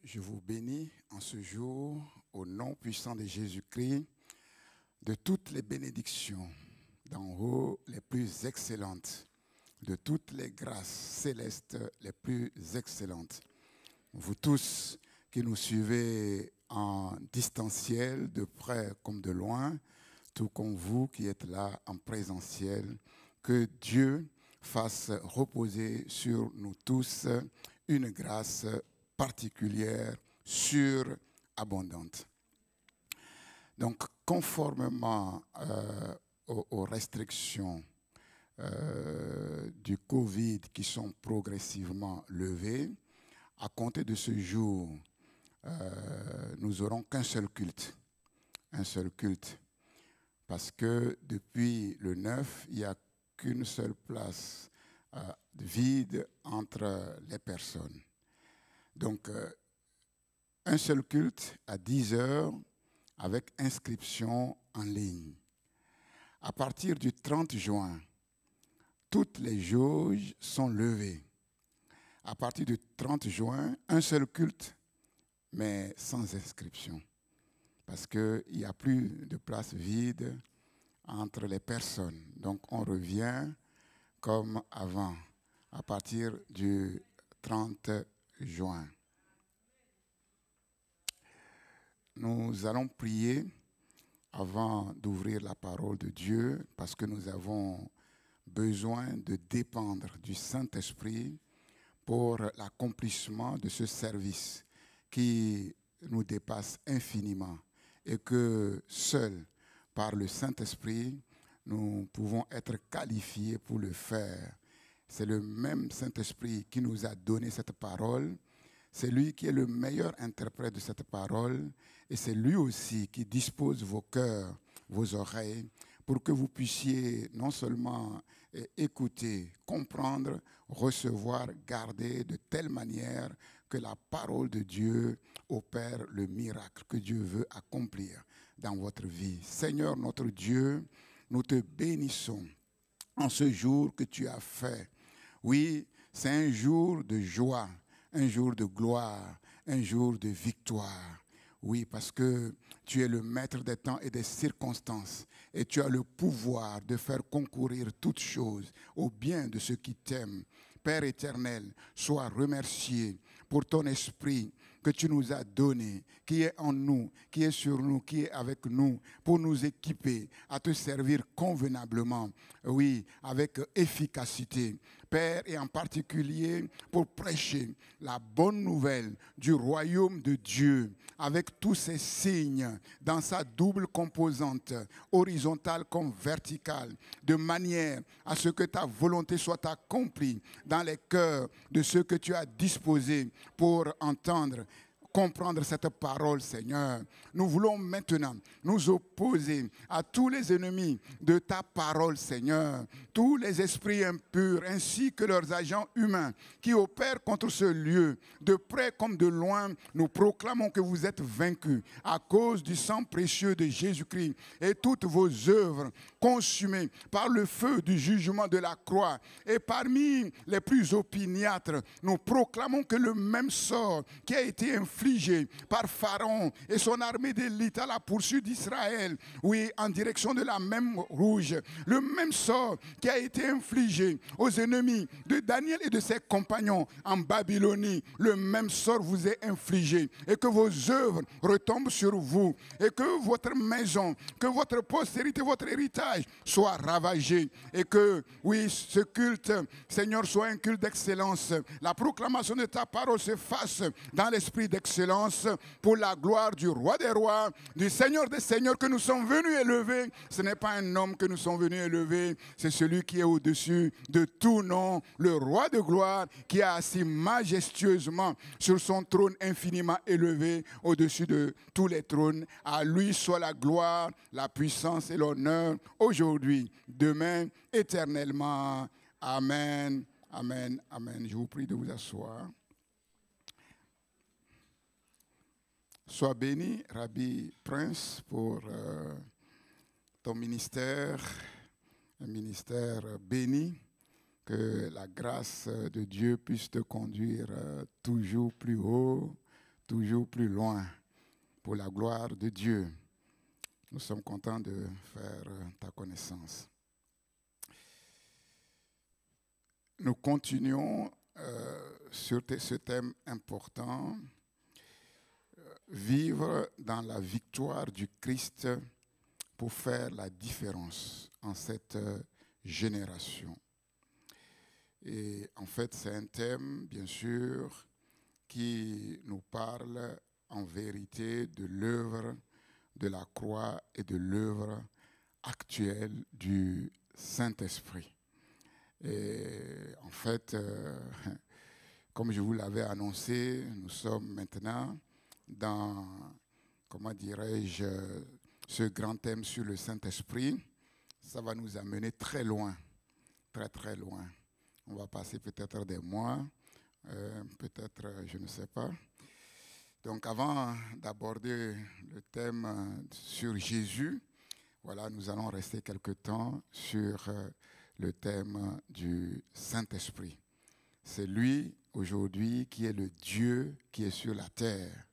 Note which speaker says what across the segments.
Speaker 1: Je vous bénis en ce jour, au nom puissant de Jésus-Christ, de toutes les bénédictions d'en haut les plus excellentes, de toutes les grâces célestes les plus excellentes. Vous tous qui nous suivez en distanciel, de près comme de loin, tout comme vous qui êtes là en présentiel, que Dieu fasse reposer sur nous tous une grâce particulière, surabondante. Donc, conformément aux restrictions du Covid qui sont progressivement levées, à compter de ce jour, nous n'aurons qu'un seul culte. Un seul culte. Parce que depuis le 9, il n'y a qu'une seule place vide entre les personnes. Donc, un seul culte à 10 heures avec inscription en ligne. À partir du 30 juin, toutes les jauges sont levées. À partir du 30 juin, un seul culte, mais sans inscription. Parce qu'il n'y a plus de place vide entre les personnes. Donc, on revient comme avant, à partir du 30 juin. Nous allons prier avant d'ouvrir la parole de Dieu parce que nous avons besoin de dépendre du Saint-Esprit pour l'accomplissement de ce service qui nous dépasse infiniment et que seul par le Saint-Esprit, nous pouvons être qualifiés pour le faire. C'est le même Saint-Esprit qui nous a donné cette parole. C'est lui qui est le meilleur interprète de cette parole et c'est lui aussi qui dispose vos cœurs, vos oreilles, pour que vous puissiez non seulement écouter, comprendre, recevoir, garder de telle manière que la parole de Dieu opère le miracle que Dieu veut accomplir dans votre vie. Seigneur notre Dieu, nous te bénissons en ce jour que tu as fait. Oui, c'est un jour de joie, un jour de gloire, un jour de victoire. Oui, parce que tu es le maître des temps et des circonstances et tu as le pouvoir de faire concourir toutes choses au bien de ceux qui t'aiment. Père éternel, sois remercié pour ton esprit que tu nous as donné, qui est en nous, qui est sur nous, qui est avec nous, pour nous équiper à te servir convenablement, oui, avec efficacité. Père, et en particulier pour prêcher la bonne nouvelle du royaume de Dieu, avec tous ses signes dans sa double composante, horizontale comme verticale, de manière à ce que ta volonté soit accomplie dans les cœurs de ceux que tu as disposés pour entendre, comprendre cette parole, Seigneur. Nous voulons maintenant nous opposer à tous les ennemis de ta parole, Seigneur. Tous les esprits impurs ainsi que leurs agents humains qui opèrent contre ce lieu, de près comme de loin, nous proclamons que vous êtes vaincus à cause du sang précieux de Jésus-Christ et toutes vos œuvres consumées par le feu du jugement de la croix. Et parmi les plus opiniâtres, nous proclamons que le même sort qui a été infligé par Pharaon et son armée d'élite à la poursuite d'Israël, oui, en direction de la mer Rouge, le même sort qui a été infligé aux ennemis de Daniel et de ses compagnons en Babylonie, le même sort vous est infligé et que vos œuvres retombent sur vous et que votre maison, que votre postérité, votre héritage soit ravagé et que, oui, ce culte, Seigneur, soit un culte d'excellence. La proclamation de ta parole se fasse dans l'esprit d'excellence pour la gloire du roi des rois, du Seigneur des seigneurs que nous sommes venus élever. Ce n'est pas un homme que nous sommes venus élever, c'est celui qui est au-dessus de tout nom, le roi de gloire qui est assis majestueusement sur son trône infiniment élevé au-dessus de tous les trônes. À lui soit la gloire, la puissance et l'honneur aujourd'hui, demain, éternellement. Amen, amen, amen. Je vous prie de vous asseoir. Sois béni, Rabbi Prince, pour ton ministère, un ministère béni. Que la grâce de Dieu puisse te conduire toujours plus haut, toujours plus loin pour la gloire de Dieu. Nous sommes contents de faire ta connaissance. Nous continuons sur ce thème important, vivre dans la victoire du Christ pour faire la différence en cette génération. Et en fait, c'est un thème, bien sûr, qui nous parle en vérité de l'œuvre de la croix et de l'œuvre actuelle du Saint-Esprit. Et en fait, comme je vous l'avais annoncé, nous sommes maintenant dans, comment dirais-je, ce grand thème sur le Saint-Esprit. Ça va nous amener très loin, très très loin. On va passer peut-être des mois, peut-être, je ne sais pas. Donc avant d'aborder le thème sur Jésus, voilà, nous allons rester quelque temps sur le thème du Saint-Esprit. C'est lui, aujourd'hui, qui est le Dieu qui est sur la terre.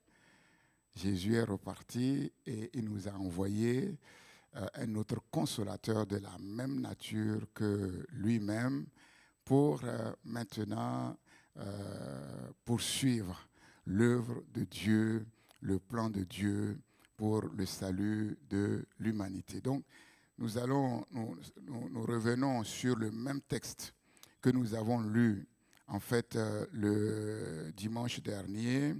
Speaker 1: Jésus est reparti et il nous a envoyé un autre consolateur de la même nature que lui-même pour maintenant poursuivre l'œuvre de Dieu, le plan de Dieu pour le salut de l'humanité. Donc, nous revenons sur le même texte que nous avons lu, en fait, le dimanche dernier,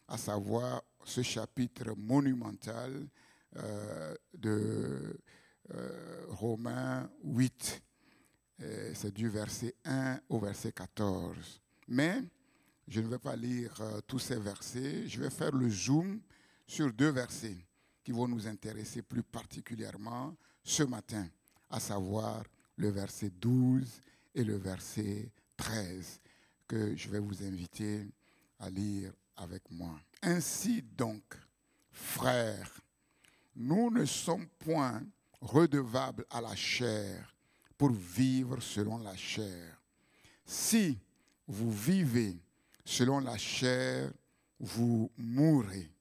Speaker 1: à savoir ce chapitre monumental de Romains 8. C'est du verset 1 au verset 14. Mais je ne vais pas lire tous ces versets. Je vais faire le zoom sur deux versets qui vont nous intéresser plus particulièrement ce matin, à savoir le verset 12 et le verset 13, que je vais vous inviter à lire avec moi. Ainsi donc, frères, nous ne sommes point redevables à la chair pour vivre selon la chair. Si vous vivez selon la chair, vous mourrez.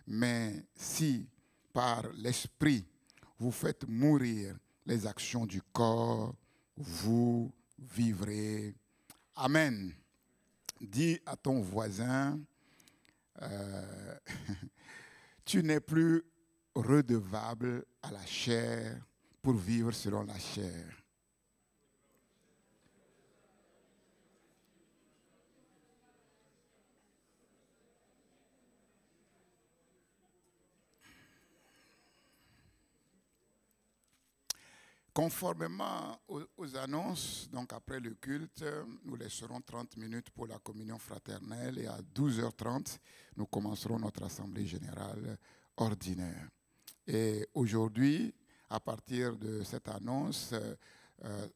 Speaker 1: Mais si par l'esprit vous faites mourir les actions du corps, vous vivrez. Amen. Dis à ton voisin, tu n'es plus redevable à la chair pour vivre selon la chair. Conformément aux annonces, donc après le culte, nous laisserons 30 minutes pour la communion fraternelle et à 12h30, nous commencerons notre assemblée générale ordinaire. Et aujourd'hui, à partir de cette annonce,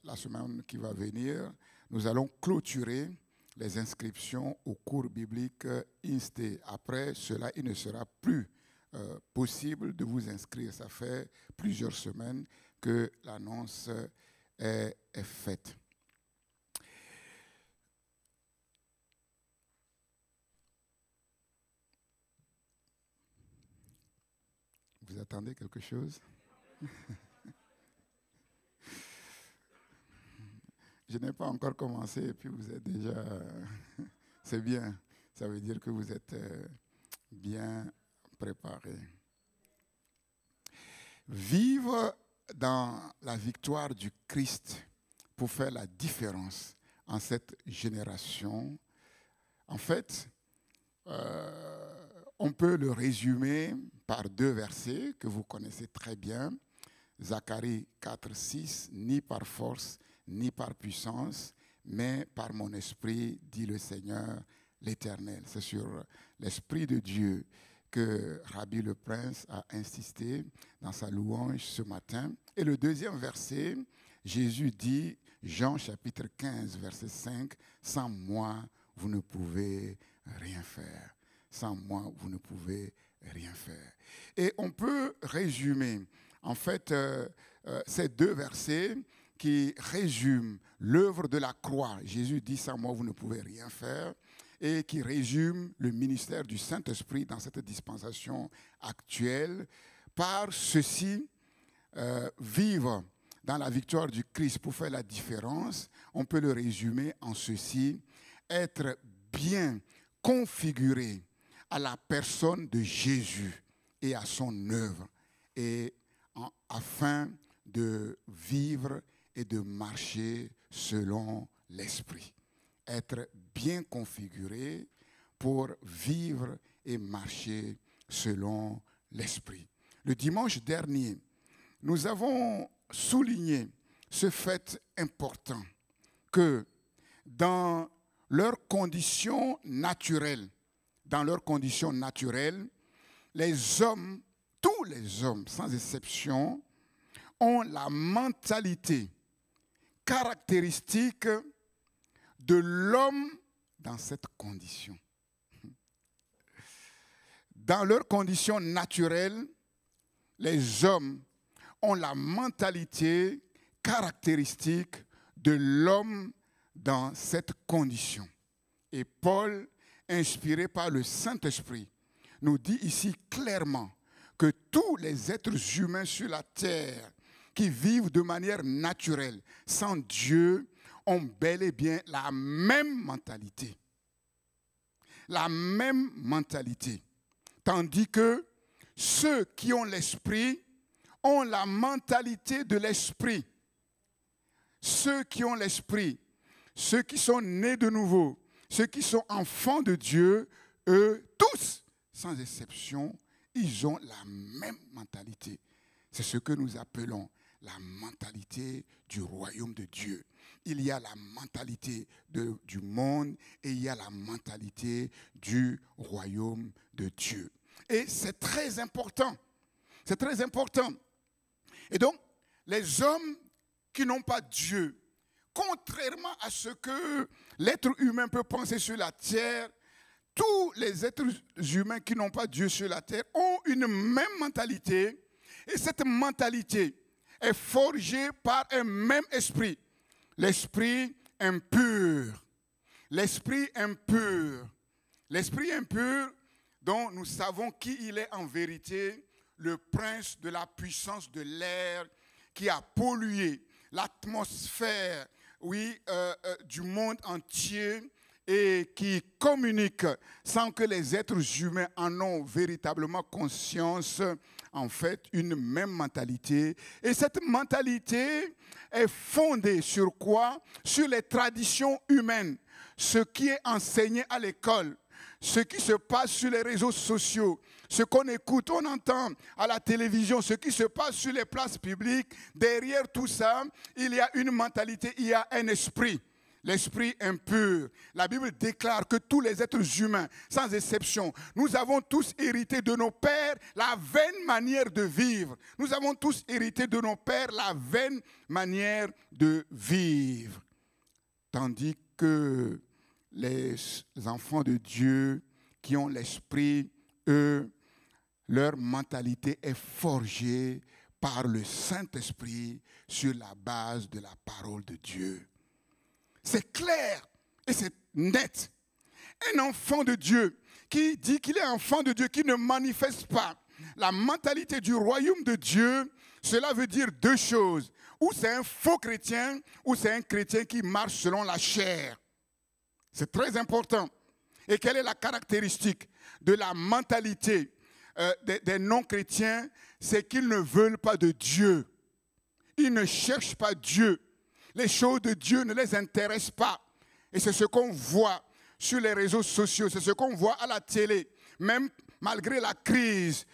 Speaker 1: la semaine qui va venir, nous allons clôturer les inscriptions au cours biblique INSTE. Après cela, il ne sera plus possible de vous inscrire. Ça fait plusieurs semaines que l'annonce est faite. Vous attendez quelque chose? Je n'ai pas encore commencé et puis vous êtes déjà... C'est bien. Ça veut dire que vous êtes bien préparés. Vivre dans la victoire du Christ pour faire la différence en cette génération. En fait, on peut le résumer par deux versets que vous connaissez très bien. Zacharie 4, 6, ni par force, ni par puissance, mais par mon esprit, dit le Seigneur l'Éternel. C'est sur l'Esprit de Dieu que Rabbi le Prince a insisté dans sa louange ce matin. Et le deuxième verset, Jésus dit, Jean chapitre 15, verset 5, « Sans moi, vous ne pouvez rien faire. Sans moi, vous ne pouvez rien faire. » Et on peut résumer, en fait, ces deux versets qui résume l'œuvre de la croix. Jésus dit, sans moi, vous ne pouvez rien faire. Et qui résume le ministère du Saint-Esprit dans cette dispensation actuelle. Par ceci, vivre dans la victoire du Christ pour faire la différence, on peut le résumer en ceci: être bien configuré à la personne de Jésus et à son œuvre, et afin de vivre et de marcher selon l'Esprit. Être bien configuré pour vivre et marcher selon l'Esprit. Le dimanche dernier, nous avons souligné ce fait important que dans leurs conditions naturelles, les hommes, tous les hommes, sans exception, ont la mentalité caractéristique de l'homme dans cette condition. Dans leurs conditions naturelles, les hommes ont la mentalité caractéristique de l'homme dans cette condition. Et Paul, inspiré par le Saint-Esprit, nous dit ici clairement que tous les êtres humains sur la terre qui vivent de manière naturelle, sans Dieu, ont bel et bien la même mentalité. La même mentalité. Tandis que ceux qui ont l'esprit ont la mentalité de l'esprit. Ceux qui ont l'esprit, ceux qui sont nés de nouveau, ceux qui sont enfants de Dieu, eux, tous, sans exception, ils ont la même mentalité. C'est ce que nous appelons la mentalité du royaume de Dieu. Il y a la mentalité du monde et il y a la mentalité du royaume de Dieu. Et c'est très important. C'est très important. Et donc, les hommes qui n'ont pas Dieu, contrairement à ce que l'être humain peut penser sur la terre, tous les êtres humains qui n'ont pas Dieu sur la terre ont une même mentalité. Et cette mentalité est forgée par un même esprit. L'esprit impur. L'esprit impur. L'esprit impur dont nous savons qui il est en vérité, le prince de la puissance de l'air qui a pollué l'atmosphère, du monde entier et qui communique sans que les êtres humains en ont véritablement conscience, en fait, une même mentalité. Et cette mentalité est fondée sur quoi? Sur les traditions humaines, ce qui est enseigné à l'école, ce qui se passe sur les réseaux sociaux, ce qu'on écoute, on entend à la télévision, ce qui se passe sur les places publiques. Derrière tout ça, il y a une mentalité, il y a un esprit. L'esprit impur. La Bible déclare que tous les êtres humains, sans exception, nous avons tous hérité de nos pères la vaine manière de vivre. Nous avons tous hérité de nos pères la vaine manière de vivre. Tandis que les enfants de Dieu qui ont l'esprit, eux, leur mentalité est forgée par le Saint-Esprit sur la base de la parole de Dieu. C'est clair et c'est net. Un enfant de Dieu qui dit qu'il est enfant de Dieu, qui ne manifeste pas la mentalité du royaume de Dieu, cela veut dire deux choses. Ou c'est un faux chrétien, ou c'est un chrétien qui marche selon la chair. C'est très important. Et quelle est la caractéristique de la mentalité des non-chrétiens? C'est qu'ils ne veulent pas de Dieu. Ils ne cherchent pas Dieu. Les choses de Dieu ne les intéressent pas. Et c'est ce qu'on voit sur les réseaux sociaux, c'est ce qu'on voit à la télé. Même malgré la crise,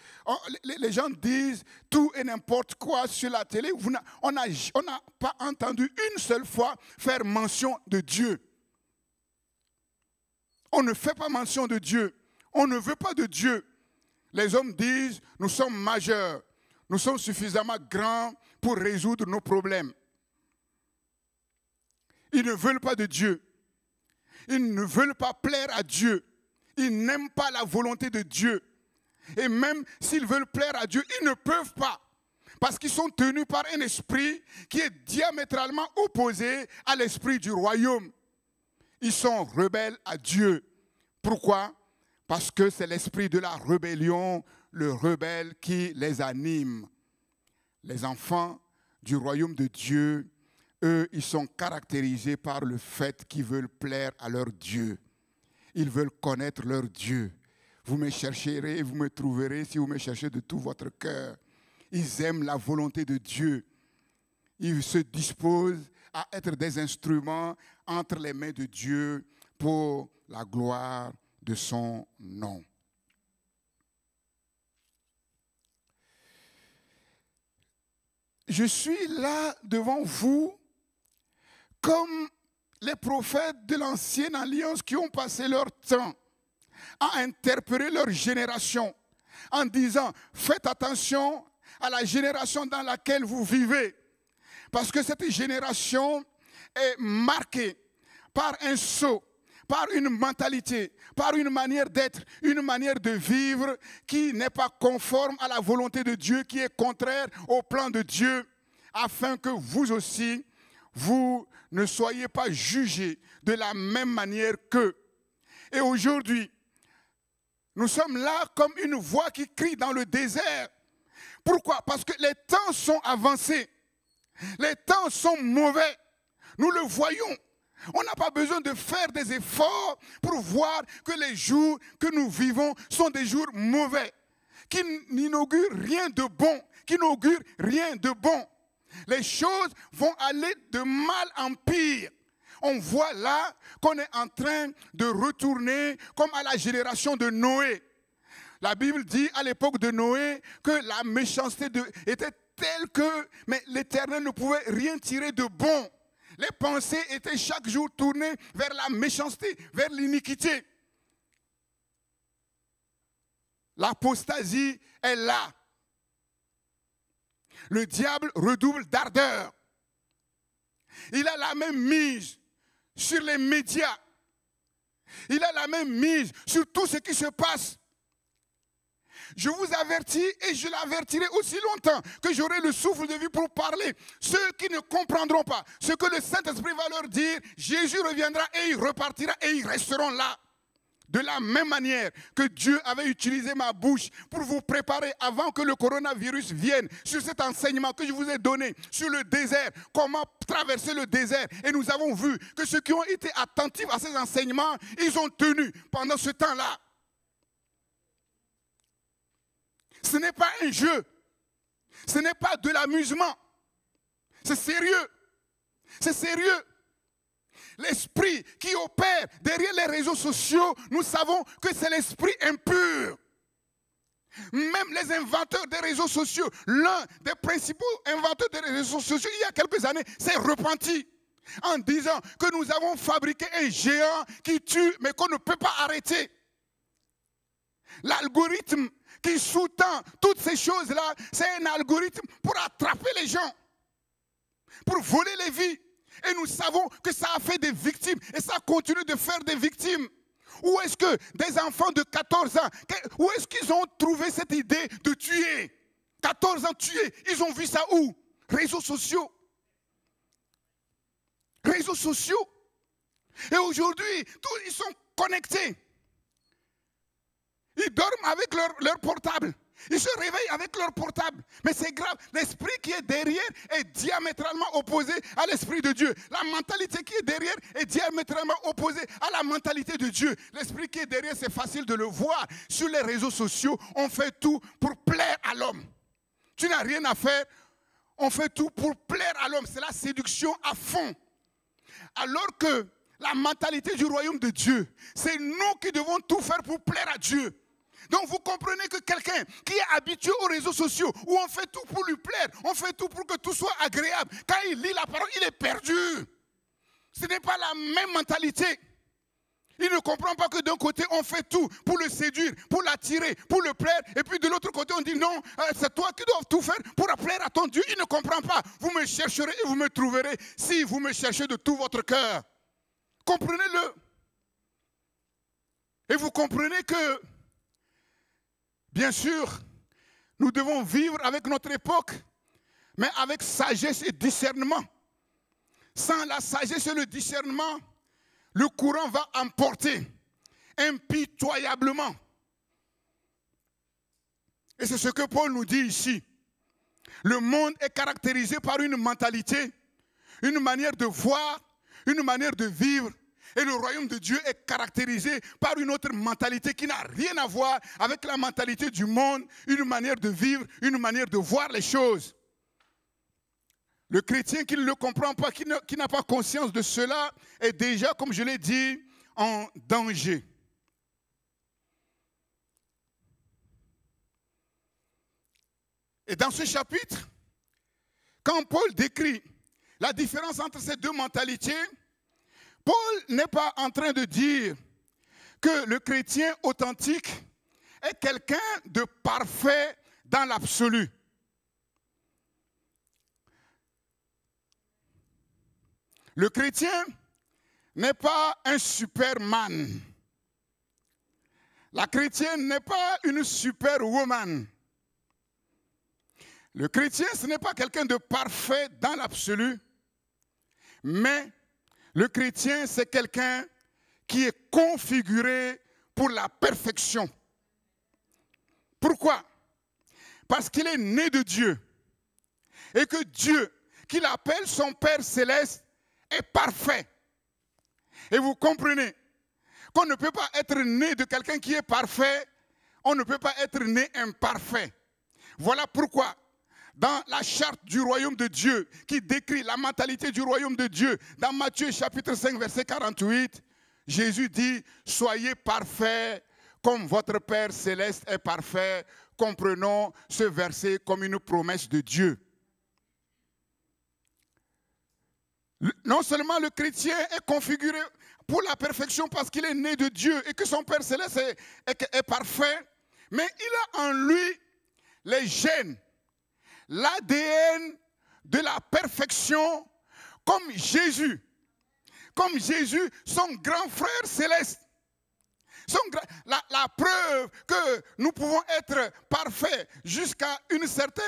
Speaker 1: les gens disent tout et n'importe quoi sur la télé. On n'a pas entendu une seule fois faire mention de Dieu. On ne fait pas mention de Dieu. On ne veut pas de Dieu. Les hommes disent, nous sommes majeurs. Nous sommes suffisamment grands pour résoudre nos problèmes. Ils ne veulent pas de Dieu. Ils ne veulent pas plaire à Dieu. Ils n'aiment pas la volonté de Dieu. Et même s'ils veulent plaire à Dieu, ils ne peuvent pas. Parce qu'ils sont tenus par un esprit qui est diamétralement opposé à l'esprit du royaume. Ils sont rebelles à Dieu. Pourquoi? Parce que c'est l'esprit de la rébellion, le rebelle qui les anime. Les enfants du royaume de Dieu, eux, ils sont caractérisés par le fait qu'ils veulent plaire à leur Dieu. Ils veulent connaître leur Dieu. Vous me chercherez et vous me trouverez si vous me cherchez de tout votre cœur. Ils aiment la volonté de Dieu. Ils se disposent à être des instruments entre les mains de Dieu pour la gloire de son nom. Je suis là devant vous comme les prophètes de l'ancienne alliance qui ont passé leur temps à interpeller leur génération en disant « Faites attention à la génération dans laquelle vous vivez, parce que cette génération est marquée par un sceau, par une mentalité, par une manière d'être, une manière de vivre qui n'est pas conforme à la volonté de Dieu, qui est contraire au plan de Dieu, afin que vous aussi, vous ne soyez pas jugés de la même manière qu'eux. » Et aujourd'hui, nous sommes là comme une voix qui crie dans le désert. Pourquoi? Parce que les temps sont avancés. Les temps sont mauvais. Nous le voyons. On n'a pas besoin de faire des efforts pour voir que les jours que nous vivons sont des jours mauvais, qui n'inaugurent rien de bon, qui n'augurent rien de bon. Les choses vont aller de mal en pire. On voit là qu'on est en train de retourner comme à la génération de Noé. La Bible dit à l'époque de Noé que la méchanceté était telle que l'Éternel ne pouvait rien tirer de bon. Les pensées étaient chaque jour tournées vers la méchanceté, vers l'iniquité. L'apostasie est là. Le diable redouble d'ardeur. Il a la même mise sur les médias. Il a la même mise sur tout ce qui se passe. Je vous avertis et je l'avertirai aussi longtemps que j'aurai le souffle de vie pour parler. Ceux qui ne comprendront pas ce que le Saint-Esprit va leur dire, Jésus reviendra et il repartira et ils resteront là. De la même manière que Dieu avait utilisé ma bouche pour vous préparer avant que le coronavirus vienne sur cet enseignement que je vous ai donné sur le désert, comment traverser le désert. Et nous avons vu que ceux qui ont été attentifs à ces enseignements, ils ont tenu pendant ce temps-là. Ce n'est pas un jeu, ce n'est pas de l'amusement, c'est sérieux, c'est sérieux. L'esprit qui opère derrière les réseaux sociaux, nous savons que c'est l'esprit impur. Même les inventeurs des réseaux sociaux, l'un des principaux inventeurs des réseaux sociaux, il y a quelques années, s'est repenti en disant que nous avons fabriqué un géant qui tue, mais qu'on ne peut pas arrêter. L'algorithme qui sous-tend toutes ces choses-là, c'est un algorithme pour attraper les gens, pour voler les vies. Et nous savons que ça a fait des victimes et ça continue de faire des victimes. Où est-ce que des enfants de 14 ans, où est-ce qu'ils ont trouvé cette idée de tuer? 14 ans tués, ils ont vu ça où? Réseaux sociaux. Réseaux sociaux. Et aujourd'hui, ils sont connectés. Ils dorment avec leur portable. Ils se réveillent avec leur portable. Mais c'est grave. L'esprit qui est derrière est diamétralement opposé à l'esprit de Dieu. La mentalité qui est derrière est diamétralement opposée à la mentalité de Dieu. L'esprit qui est derrière, c'est facile de le voir. Sur les réseaux sociaux, on fait tout pour plaire à l'homme. Tu n'as rien à faire. On fait tout pour plaire à l'homme. C'est la séduction à fond. Alors que la mentalité du royaume de Dieu, c'est nous qui devons tout faire pour plaire à Dieu. Donc vous comprenez que quelqu'un qui est habitué aux réseaux sociaux, où on fait tout pour lui plaire, on fait tout pour que tout soit agréable, quand il lit la parole, il est perdu. Ce n'est pas la même mentalité. Il ne comprend pas que d'un côté, on fait tout pour le séduire, pour l'attirer, pour le plaire, et puis de l'autre côté, on dit non, c'est toi qui dois tout faire pour plaire à ton Dieu. Il ne comprend pas. Vous me chercherez et vous me trouverez si vous me cherchez de tout votre cœur. Comprenez-le. Et vous comprenez que bien sûr, nous devons vivre avec notre époque mais avec sagesse et discernement. Sans la sagesse et le discernement, le courant va emporter impitoyablement. Et c'est ce que Paul nous dit ici. Le monde est caractérisé par une mentalité, une manière de voir, une manière de vivre. Et le royaume de Dieu est caractérisé par une autre mentalité qui n'a rien à voir avec la mentalité du monde, une manière de vivre, une manière de voir les choses. Le chrétien qui ne le comprend pas, qui n'a pas conscience de cela, est déjà, comme je l'ai dit, en danger. Et dans ce chapitre, quand Paul décrit la différence entre ces deux mentalités, Paul n'est pas en train de dire que le chrétien authentique est quelqu'un de parfait dans l'absolu. Le chrétien n'est pas un superman. La chrétienne n'est pas une superwoman. Le chrétien, ce n'est pas quelqu'un de parfait dans l'absolu, mais le chrétien, c'est quelqu'un qui est configuré pour la perfection. Pourquoi? Parce qu'il est né de Dieu et que Dieu, qu'il appelle son Père céleste, est parfait. Et vous comprenez qu'on ne peut pas être né de quelqu'un qui est parfait, on ne peut pas être né imparfait. Voilà pourquoi, dans la charte du royaume de Dieu, qui décrit la mentalité du royaume de Dieu, dans Matthieu chapitre 5, verset 48, Jésus dit, « Soyez parfaits comme votre Père céleste est parfait. » Comprenons ce verset comme une promesse de Dieu. Non seulement le chrétien est configuré pour la perfection parce qu'il est né de Dieu et que son Père céleste est parfait, mais il a en lui les gènes, l'ADN de la perfection comme Jésus. Comme Jésus, son grand frère céleste. La preuve que nous pouvons être parfaits jusqu'à un certain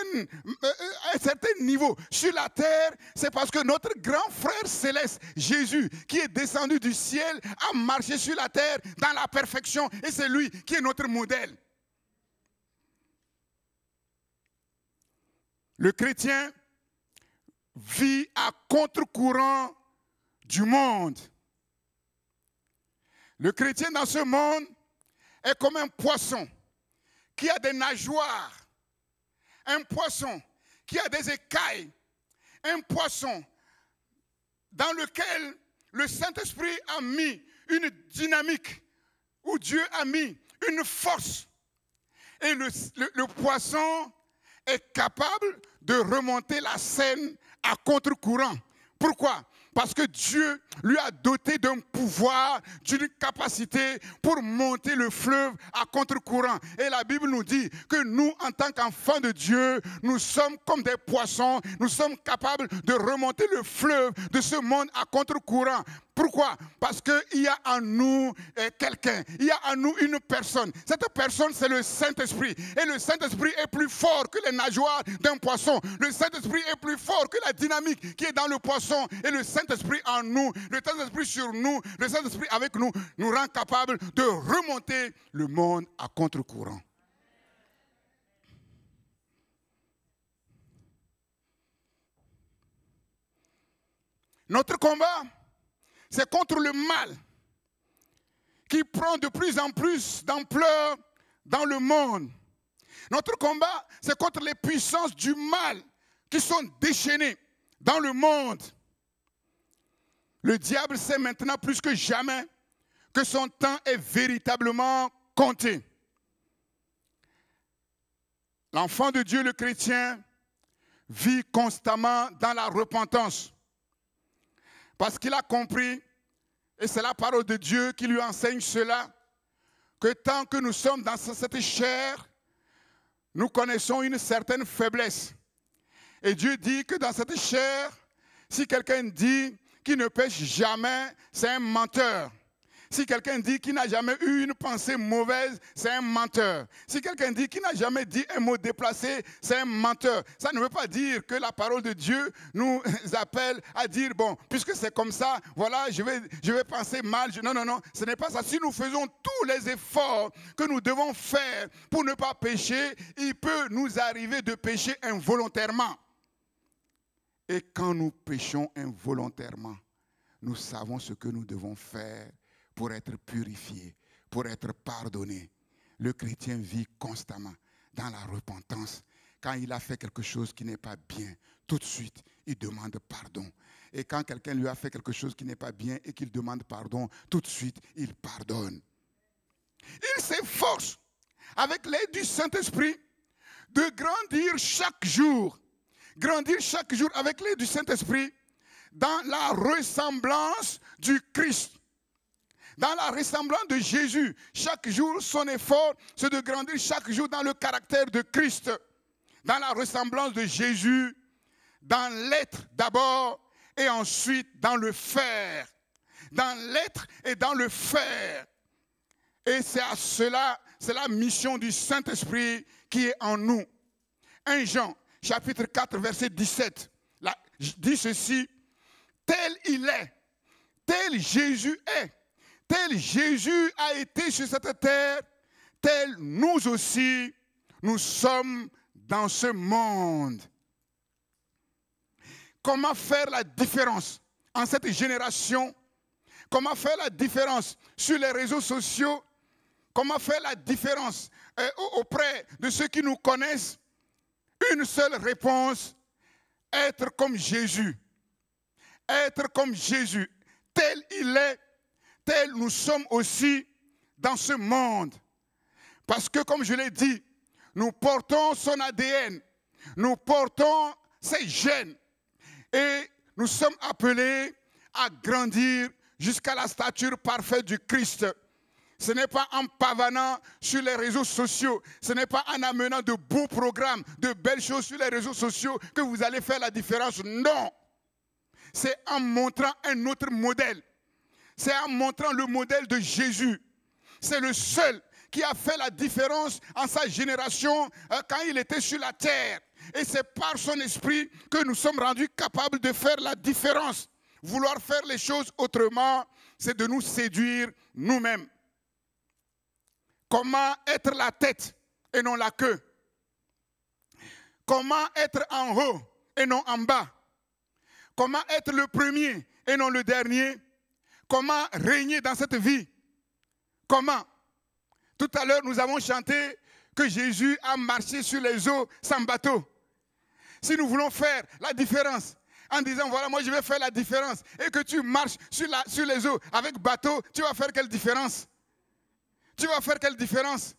Speaker 1: niveau sur la terre, c'est parce que notre grand frère céleste, Jésus, qui est descendu du ciel, a marché sur la terre dans la perfection et c'est lui qui est notre modèle. Le chrétien vit à contre-courant du monde. Le chrétien dans ce monde est comme un poisson qui a des nageoires, un poisson qui a des écailles, un poisson dans lequel le Saint-Esprit a mis une dynamique, où Dieu a mis une force. Et le poisson est capable de remonter la Seine à contre-courant. Pourquoi? Parce que Dieu lui a doté d'un pouvoir, d'une capacité pour monter le fleuve à contre-courant. Et la Bible nous dit que nous, en tant qu'enfants de Dieu, nous sommes comme des poissons. Nous sommes capables de remonter le fleuve de ce monde à contre-courant. Pourquoi? Parce qu'il y a en nous quelqu'un, il y a en nous une personne. Cette personne, c'est le Saint-Esprit. Et le Saint-Esprit est plus fort que les nageoires d'un poisson. Le Saint-Esprit est plus fort que la dynamique qui est dans le poisson. Et le Saint-Esprit en nous, le Saint-Esprit sur nous, le Saint-Esprit avec nous, nous rend capables de remonter le monde à contre-courant. Notre combat, c'est contre le mal qui prend de plus en plus d'ampleur dans le monde. Notre combat, c'est contre les puissances du mal qui sont déchaînées dans le monde. Le diable sait maintenant plus que jamais que son temps est véritablement compté. L'enfant de Dieu, le chrétien, vit constamment dans la repentance. Parce qu'il a compris, et c'est la parole de Dieu qui lui enseigne cela, que tant que nous sommes dans cette chair, nous connaissons une certaine faiblesse. Et Dieu dit que dans cette chair, si quelqu'un dit qu'il ne pêche jamais, c'est un menteur. Si quelqu'un dit qu'il n'a jamais eu une pensée mauvaise, c'est un menteur. Si quelqu'un dit qu'il n'a jamais dit un mot déplacé, c'est un menteur. Ça ne veut pas dire que la parole de Dieu nous appelle à dire, bon, puisque c'est comme ça, voilà, je vais penser mal. Non, non, non, ce n'est pas ça. Si nous faisons tous les efforts que nous devons faire pour ne pas pécher, il peut nous arriver de pécher involontairement. Et quand nous péchons involontairement, nous savons ce que nous devons faire pour être purifié, pour être pardonné. Le chrétien vit constamment dans la repentance. Quand il a fait quelque chose qui n'est pas bien, tout de suite, il demande pardon. Et quand quelqu'un lui a fait quelque chose qui n'est pas bien et qu'il demande pardon, tout de suite, il pardonne. Il s'efforce, avec l'aide du Saint-Esprit, de grandir chaque jour. Grandir chaque jour avec l'aide du Saint-Esprit dans la ressemblance du Christ. Dans la ressemblance de Jésus. Chaque jour, son effort, c'est de grandir chaque jour dans le caractère de Christ. Dans la ressemblance de Jésus, dans l'être d'abord et ensuite dans le faire. Dans l'être et dans le faire. Et c'est à cela, c'est la mission du Saint-Esprit qui est en nous. 1 Jean, chapitre 4, verset 17, là, dit ceci, tel il est, tel Jésus est, tel Jésus a été sur cette terre, tel nous aussi, nous sommes dans ce monde. Comment faire la différence en cette génération? Comment faire la différence sur les réseaux sociaux? Comment faire la différence auprès de ceux qui nous connaissent? Une seule réponse, être comme Jésus. Être comme Jésus. Tel il est, tel nous sommes aussi dans ce monde. Parce que, comme je l'ai dit, nous portons son ADN, nous portons ses gènes et nous sommes appelés à grandir jusqu'à la stature parfaite du Christ. Ce n'est pas en pavanant sur les réseaux sociaux, ce n'est pas en amenant de beaux programmes, de belles choses sur les réseaux sociaux que vous allez faire la différence. Non, c'est en montrant un autre modèle. C'est en montrant le modèle de Jésus. C'est le seul qui a fait la différence en sa génération quand il était sur la terre. Et c'est par son esprit que nous sommes rendus capables de faire la différence. Vouloir faire les choses autrement, c'est de nous séduire nous-mêmes. Comment être la tête et non la queue? Comment être en haut et non en bas? Comment être le premier et non le dernier? Comment régner dans cette vie? Comment? Tout à l'heure, nous avons chanté que Jésus a marché sur les eaux sans bateau. Si nous voulons faire la différence, en disant, voilà, moi je vais faire la différence, et que tu marches sur les eaux avec bateau, tu vas faire quelle différence? Tu vas faire quelle différence?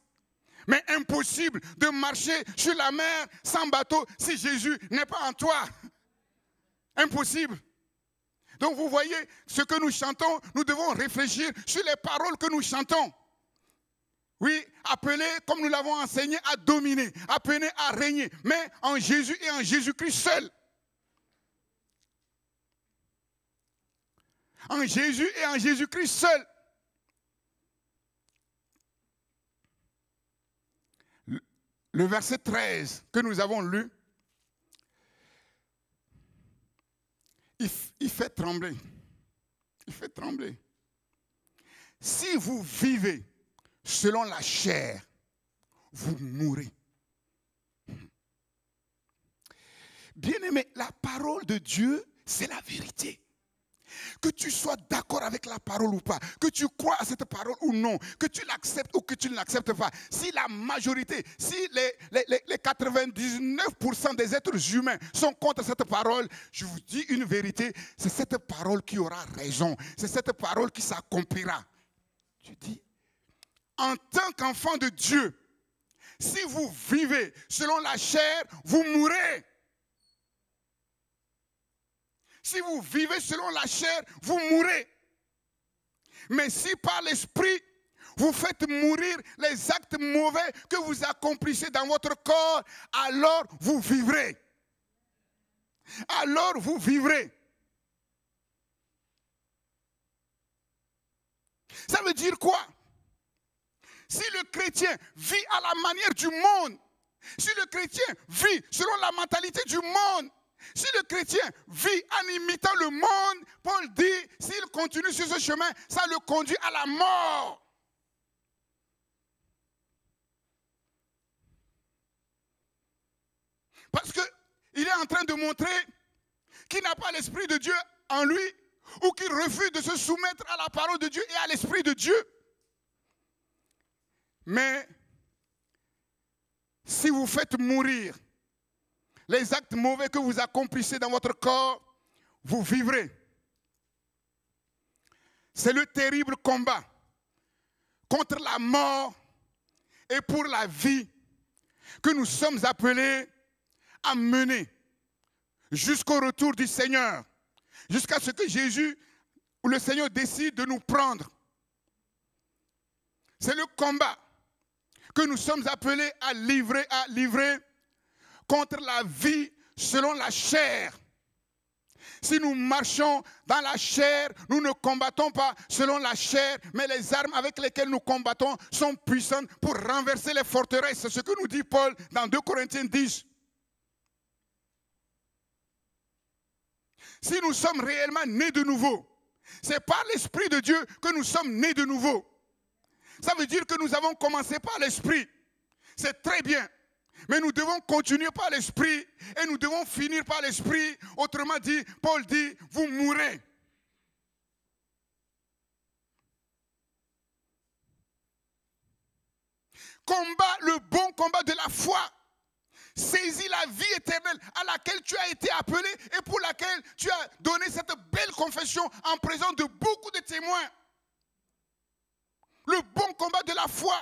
Speaker 1: Mais impossible de marcher sur la mer sans bateau si Jésus n'est pas en toi. Impossible. Donc vous voyez, ce que nous chantons, nous devons réfléchir sur les paroles que nous chantons. Oui, appelés, comme nous l'avons enseigné, à dominer, appelés à régner, mais en Jésus et en Jésus-Christ seul. En Jésus et en Jésus-Christ seul. Le verset 13 que nous avons lu, il fait trembler. Il fait trembler. Si vous vivez selon la chair, vous mourrez. Bien-aimé, la parole de Dieu, c'est la vérité. Que tu sois d'accord avec la parole ou pas, que tu crois à cette parole ou non, que tu l'acceptes ou que tu ne l'acceptes pas, si la majorité, si les 99% des êtres humains sont contre cette parole, je vous dis une vérité, c'est cette parole qui aura raison, c'est cette parole qui s'accomplira. Je dis, en tant qu'enfant de Dieu, si vous vivez selon la chair, vous mourrez. Si vous vivez selon la chair, vous mourrez. Mais si par l'esprit, vous faites mourir les actes mauvais que vous accomplissez dans votre corps, alors vous vivrez. Alors vous vivrez. Ça veut dire quoi? Si le chrétien vit à la manière du monde, si le chrétien vit selon la mentalité du monde, si le chrétien vit en imitant le monde, Paul dit, s'il continue sur ce chemin, ça le conduit à la mort. Parce qu'il est en train de montrer qu'il n'a pas l'Esprit de Dieu en lui, ou qu'il refuse de se soumettre à la parole de Dieu et à l'Esprit de Dieu. Mais si vous faites mourir les actes mauvais que vous accomplissez dans votre corps, vous vivrez. C'est le terrible combat contre la mort et pour la vie que nous sommes appelés à mener jusqu'au retour du Seigneur, jusqu'à ce que Jésus ou le Seigneur décide de nous prendre. C'est le combat que nous sommes appelés à livrer contre la vie selon la chair. Si nous marchons dans la chair, nous ne combattons pas selon la chair, mais les armes avec lesquelles nous combattons sont puissantes pour renverser les forteresses. C'est ce que nous dit Paul dans 2 Corinthiens 10. Si nous sommes réellement nés de nouveau, c'est par l'Esprit de Dieu que nous sommes nés de nouveau. Ça veut dire que nous avons commencé par l'Esprit. C'est très bien. Mais nous devons continuer par l'Esprit et nous devons finir par l'Esprit. Autrement dit, Paul dit, vous mourrez. Combat le bon combat de la foi. Saisis la vie éternelle à laquelle tu as été appelé et pour laquelle tu as donné cette belle confession en présence de beaucoup de témoins. Le bon combat de la foi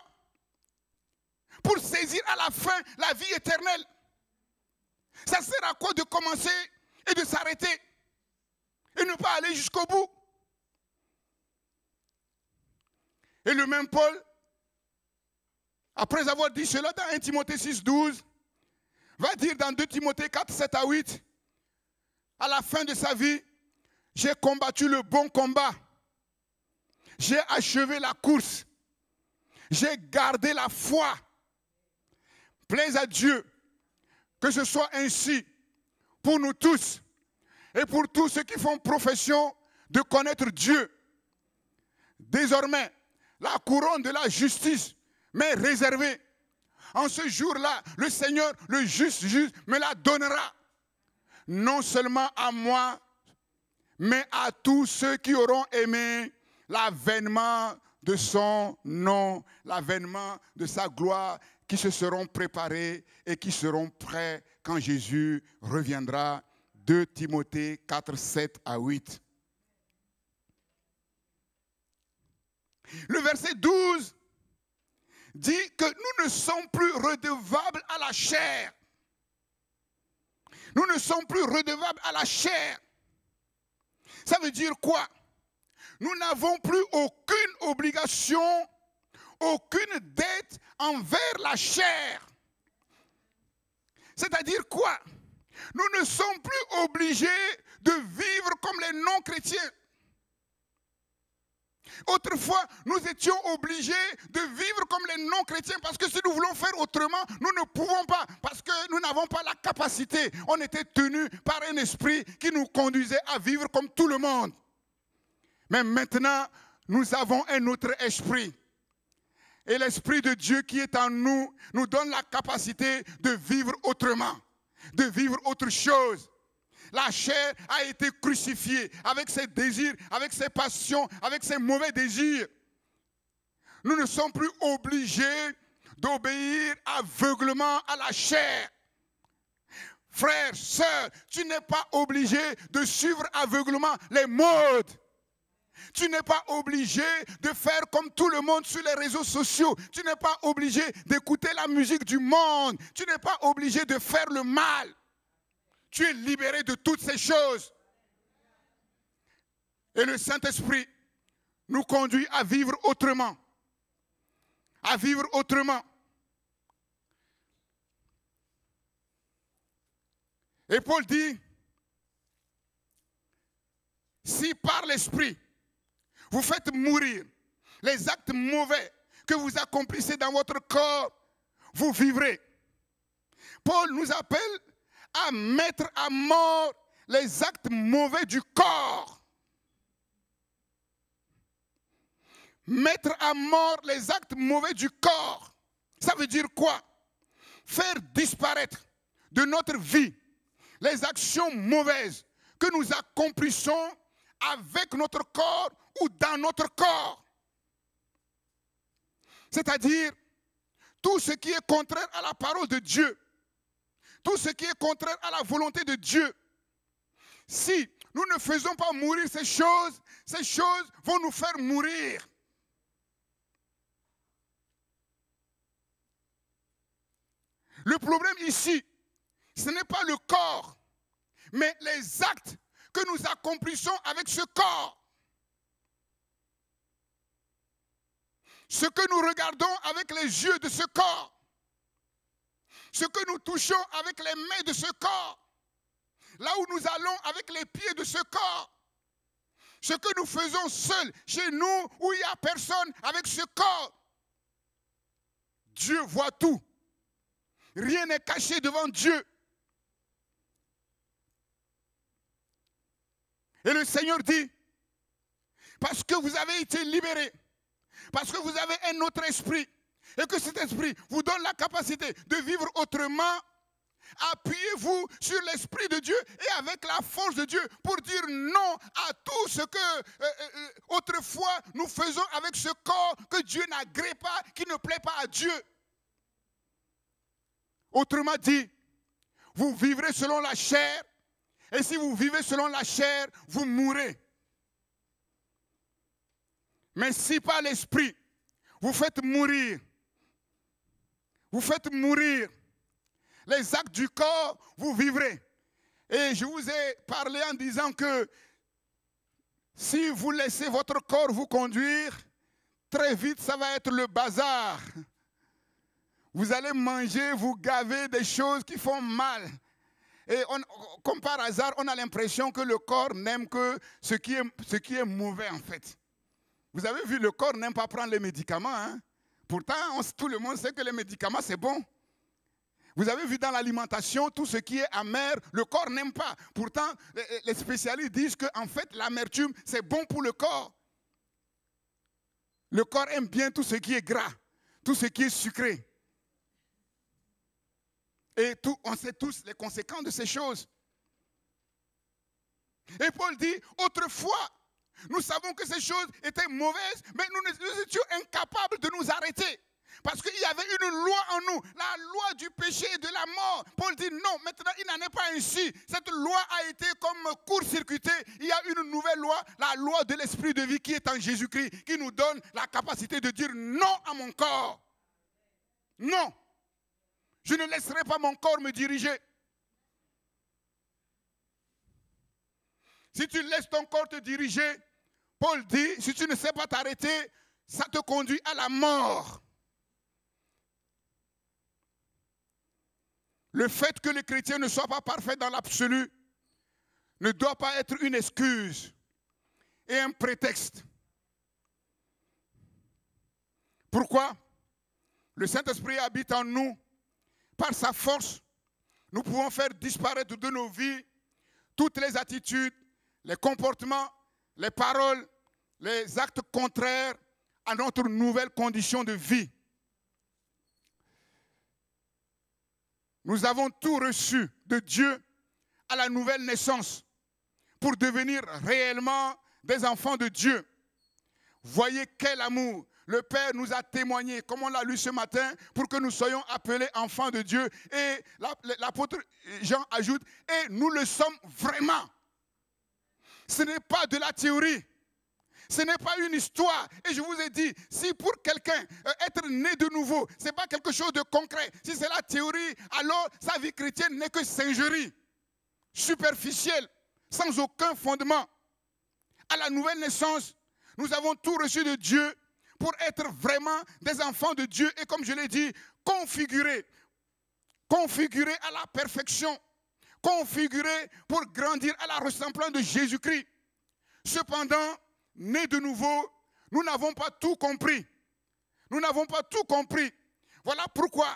Speaker 1: pour saisir à la fin la vie éternelle. Ça sert à quoi de commencer et de s'arrêter et ne pas aller jusqu'au bout? Et le même Paul, après avoir dit cela dans 1 Timothée 6, 12, va dire dans 2 Timothée 4, 7 à 8, à la fin de sa vie, j'ai combattu le bon combat. J'ai achevé la course. J'ai gardé la foi. Plaise à Dieu que ce soit ainsi pour nous tous et pour tous ceux qui font profession de connaître Dieu. Désormais, la couronne de la justice m'est réservée. En ce jour-là, le Seigneur, le juste me la donnera. Non seulement à moi, mais à tous ceux qui auront aimé l'avènement de son nom, l'avènement de sa gloire, qui se seront préparés et qui seront prêts quand Jésus reviendra. 2 Timothée 4, 7 à 8. Le verset 12 dit que nous ne sommes plus redevables à la chair. Nous ne sommes plus redevables à la chair. Ça veut dire quoi? Nous n'avons plus aucune obligation, aucune dette envers la chair. C'est-à-dire quoi? Nous ne sommes plus obligés de vivre comme les non-chrétiens. Autrefois, nous étions obligés de vivre comme les non-chrétiens parce que si nous voulons faire autrement, nous ne pouvons pas parce que nous n'avons pas la capacité. On était tenus par un esprit qui nous conduisait à vivre comme tout le monde. Mais maintenant, nous avons un autre esprit. Et l'Esprit de Dieu qui est en nous, nous donne la capacité de vivre autrement, de vivre autre chose. La chair a été crucifiée avec ses désirs, avec ses passions, avec ses mauvais désirs. Nous ne sommes plus obligés d'obéir aveuglement à la chair. Frère, sœur, tu n'es pas obligé de suivre aveuglement les modes. Tu n'es pas obligé de faire comme tout le monde sur les réseaux sociaux. Tu n'es pas obligé d'écouter la musique du monde. Tu n'es pas obligé de faire le mal. Tu es libéré de toutes ces choses. Et le Saint-Esprit nous conduit à vivre autrement. À vivre autrement. Et Paul dit, si par l'Esprit, vous faites mourir les actes mauvais que vous accomplissez dans votre corps, vous vivrez. Paul nous appelle à mettre à mort les actes mauvais du corps. Mettre à mort les actes mauvais du corps. Ça veut dire quoi? Faire disparaître de notre vie les actions mauvaises que nous accomplissons avec notre corps ou dans notre corps. C'est-à-dire tout ce qui est contraire à la parole de Dieu, tout ce qui est contraire à la volonté de Dieu. Si nous ne faisons pas mourir ces choses vont nous faire mourir. Le problème ici, ce n'est pas le corps, mais les actes que nous accomplissons avec ce corps. Ce que nous regardons avec les yeux de ce corps. Ce que nous touchons avec les mains de ce corps. Là où nous allons avec les pieds de ce corps. Ce que nous faisons seuls, chez nous, où il n'y a personne avec ce corps. Dieu voit tout. Rien n'est caché devant Dieu. Et le Seigneur dit, parce que vous avez été libérés, parce que vous avez un autre esprit, et que cet esprit vous donne la capacité de vivre autrement, appuyez-vous sur l'Esprit de Dieu et avec la force de Dieu pour dire non à tout ce que autrefois nous faisons avec ce corps que Dieu n'agrée pas, qui ne plaît pas à Dieu. Autrement dit, vous vivrez selon la chair, et si vous vivez selon la chair, vous mourrez. Mais si par l'Esprit, vous faites mourir les actes du corps, vous vivrez. Et je vous ai parlé en disant que si vous laissez votre corps vous conduire, très vite, ça va être le bazar. Vous allez manger, vous gaver des choses qui font mal. Et comme par hasard, on a l'impression que le corps n'aime que ce qui est mauvais en fait. Vous avez vu, le corps n'aime pas prendre les médicaments. Hein? Pourtant, tout le monde sait que les médicaments, c'est bon. Vous avez vu dans l'alimentation, tout ce qui est amer, le corps n'aime pas. Pourtant, les spécialistes disent qu'en fait, l'amertume, c'est bon pour le corps. Le corps aime bien tout ce qui est gras, tout ce qui est sucré. Et on sait tous les conséquences de ces choses. Et Paul dit, autrefois, nous savons que ces choses étaient mauvaises, mais nous étions incapables de nous arrêter. Parce qu'il y avait une loi en nous, la loi du péché et de la mort. Paul dit non, maintenant il n'en est pas ainsi. Cette loi a été comme court-circuitée. Il y a une nouvelle loi, la loi de l'esprit de vie qui est en Jésus-Christ, qui nous donne la capacité de dire non à mon corps. Non. Je ne laisserai pas mon corps me diriger. Si tu laisses ton corps te diriger, Paul dit, si tu ne sais pas t'arrêter, ça te conduit à la mort. Le fait que les chrétiens ne soient pas parfaits dans l'absolu ne doit pas être une excuse et un prétexte. Pourquoi? Le Saint-Esprit habite en nous. Par sa force, nous pouvons faire disparaître de nos vies toutes les attitudes, les comportements, les paroles, les actes contraires à notre nouvelle condition de vie. Nous avons tout reçu de Dieu à la nouvelle naissance pour devenir réellement des enfants de Dieu. Voyez quel amour le Père nous a témoigné, comme on l'a lu ce matin, pour que nous soyons appelés enfants de Dieu. Et l'apôtre Jean ajoute, et nous le sommes vraiment. Ce n'est pas de la théorie. Ce n'est pas une histoire. Et je vous ai dit, si pour quelqu'un, être né de nouveau, ce n'est pas quelque chose de concret. Si c'est la théorie, alors sa vie chrétienne n'est que singerie, superficielle, sans aucun fondement. À la nouvelle naissance, nous avons tout reçu de Dieu pour être vraiment des enfants de Dieu. Et comme je l'ai dit, configurés à la perfection, configurés pour grandir à la ressemblance de Jésus-Christ. Cependant, nés de nouveau, Nous n'avons pas tout compris. Nous n'avons pas tout compris. Voilà pourquoi,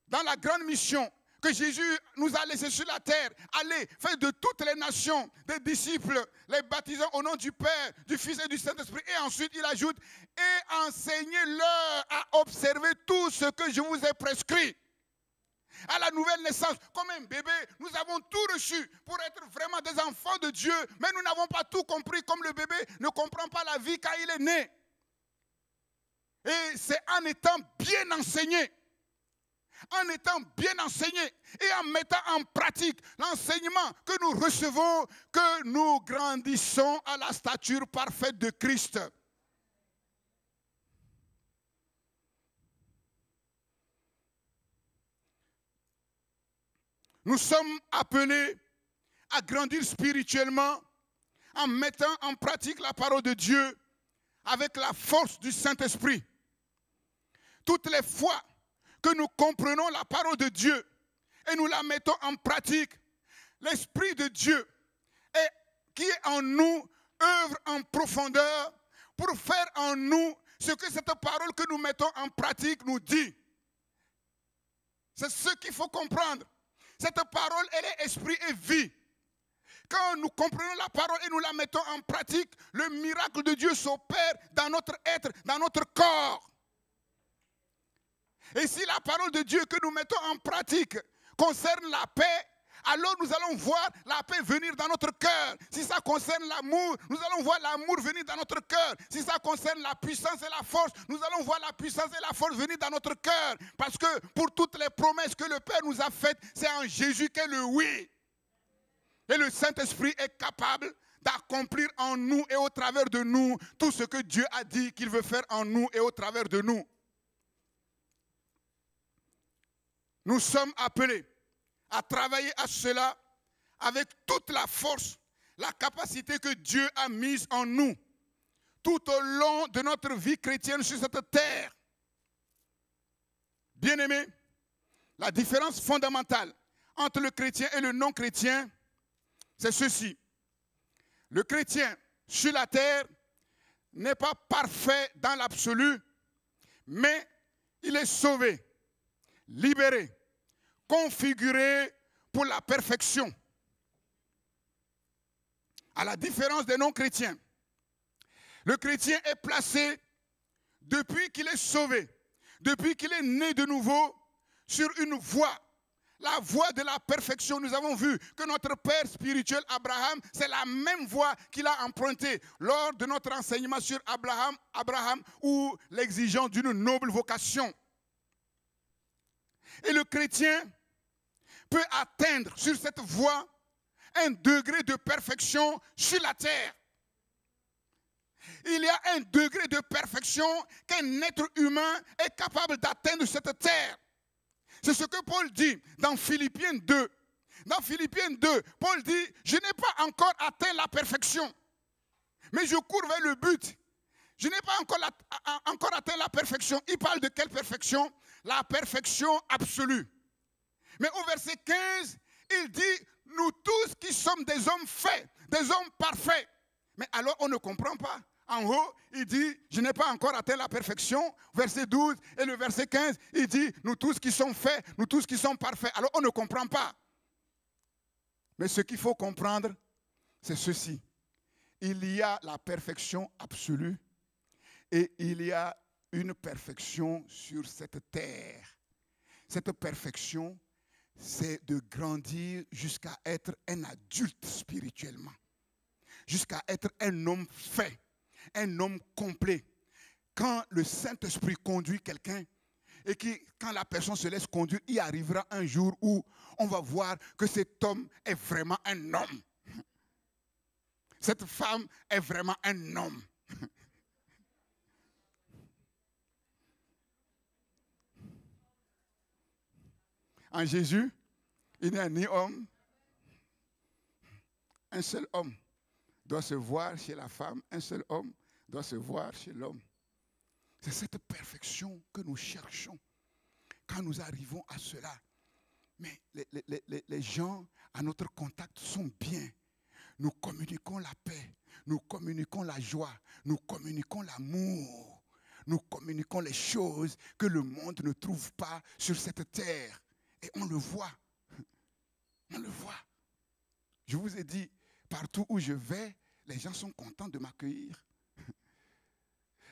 Speaker 1: dans la grande mission que Jésus nous a laissée sur la terre, allez, faites de toutes les nations des disciples, les baptisant au nom du Père, du Fils et du Saint-Esprit. Et ensuite, il ajoute, et enseignez-leur à observer tout ce que je vous ai prescrit. À la nouvelle naissance, comme un bébé, nous avons tout reçu pour être vraiment des enfants de Dieu, mais nous n'avons pas tout compris, comme le bébé ne comprend pas la vie quand il est né. Et c'est en étant bien enseigné et en mettant en pratique l'enseignement que nous recevons, que nous grandissons à la stature parfaite de Christ. Nous sommes appelés à grandir spirituellement en mettant en pratique la parole de Dieu avec la force du Saint-Esprit. Toutes les fois que nous comprenons la parole de Dieu et nous la mettons en pratique, l'Esprit de Dieu qui est en nous œuvre en profondeur pour faire en nous ce que cette parole que nous mettons en pratique nous dit. C'est ce qu'il faut comprendre. Cette parole, elle est esprit et vie. Quand nous comprenons la parole et nous la mettons en pratique, le miracle de Dieu s'opère dans notre être, dans notre corps. Et si la parole de Dieu que nous mettons en pratique concerne la paix, alors nous allons voir la paix venir dans notre cœur. Si ça concerne l'amour, nous allons voir l'amour venir dans notre cœur. Si ça concerne la puissance et la force, nous allons voir la puissance et la force venir dans notre cœur. Parce que pour toutes les promesses que le Père nous a faites, c'est en Jésus qu'est le oui. Et le Saint-Esprit est capable d'accomplir en nous et au travers de nous tout ce que Dieu a dit qu'il veut faire en nous et au travers de nous. Nous sommes appelés à travailler à cela avec toute la force, la capacité que Dieu a mise en nous tout au long de notre vie chrétienne sur cette terre. Bien-aimés, la différence fondamentale entre le chrétien et le non-chrétien, c'est ceci. Le chrétien sur la terre n'est pas parfait dans l'absolu, mais il est sauvé, libéré, configuré pour la perfection. À la différence des non-chrétiens, le chrétien est placé depuis qu'il est sauvé, depuis qu'il est né de nouveau sur une voie, la voie de la perfection. Nous avons vu que notre père spirituel Abraham, c'est la même voie qu'il a empruntée lors de notre enseignement sur Abraham ou l'exigence d'une noble vocation. Et le chrétien peut atteindre sur cette voie un degré de perfection sur la terre. Il y a un degré de perfection qu'un être humain est capable d'atteindre sur cette terre. C'est ce que Paul dit dans Philippiens 2. Dans Philippiens 2, Paul dit, je n'ai pas encore atteint la perfection, mais je cours vers le but. Je n'ai pas encore atteint la perfection. Il parle de quelle perfection? La perfection absolue. Mais au verset 15, il dit, nous tous qui sommes des hommes faits, des hommes parfaits. Mais alors on ne comprend pas. En haut, il dit, je n'ai pas encore atteint la perfection. Verset 12 et le verset 15, il dit, nous tous qui sommes faits, nous tous qui sommes parfaits. Alors on ne comprend pas. Mais ce qu'il faut comprendre, c'est ceci. Il y a la perfection absolue et il y a une perfection sur cette terre. Cette perfection, c'est de grandir jusqu'à être un adulte spirituellement, jusqu'à être un homme fait, un homme complet. Quand le Saint-Esprit conduit quelqu'un et quand la personne se laisse conduire, il arrivera un jour où on va voir que cet homme est vraiment un homme. Cette femme est vraiment un homme. En Jésus, il n'y a ni homme. Un seul homme doit se voir chez la femme. Un seul homme doit se voir chez l'homme. C'est cette perfection que nous cherchons quand nous arrivons à cela. Mais les gens à notre contact sont bien. Nous communiquons la paix. nous communiquons la joie, nous communiquons l'amour, nous communiquons les choses que le monde ne trouve pas sur cette terre. Et on le voit. On le voit. Je vous ai dit, partout où je vais, les gens sont contents de m'accueillir.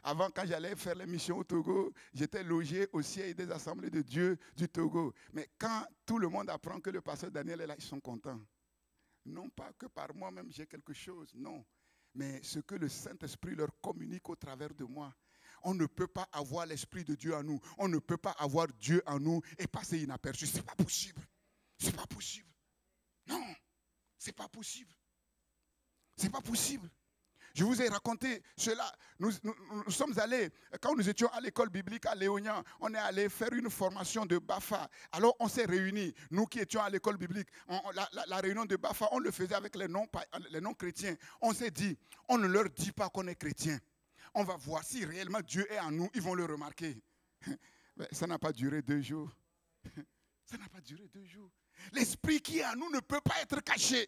Speaker 1: Avant, quand j'allais faire les missions au Togo, j'étais logé au siège des assemblées de Dieu du Togo. Mais quand tout le monde apprend que le pasteur Daniel est là, ils sont contents. Non pas que par moi-même j'ai quelque chose, non. Mais ce que le Saint-Esprit leur communique au travers de moi. On ne peut pas avoir l'Esprit de Dieu en nous. On ne peut pas avoir Dieu en nous et passer inaperçu. Ce n'est pas possible. Ce n'est pas possible. Non, ce n'est pas possible. Ce n'est pas possible. Je vous ai raconté cela. Nous sommes allés, quand nous étions à l'école biblique à Léognan, on est allé faire une formation de BAFA. Alors on s'est réunis, nous qui étions à l'école biblique. La réunion de BAFA, on le faisait avec les non-chrétiens. On s'est dit, on ne leur dit pas qu'on est chrétien. On va voir si réellement Dieu est en nous, ils vont le remarquer. Mais ça n'a pas duré 2 jours. Ça n'a pas duré 2 jours. L'esprit qui est en nous ne peut pas être caché.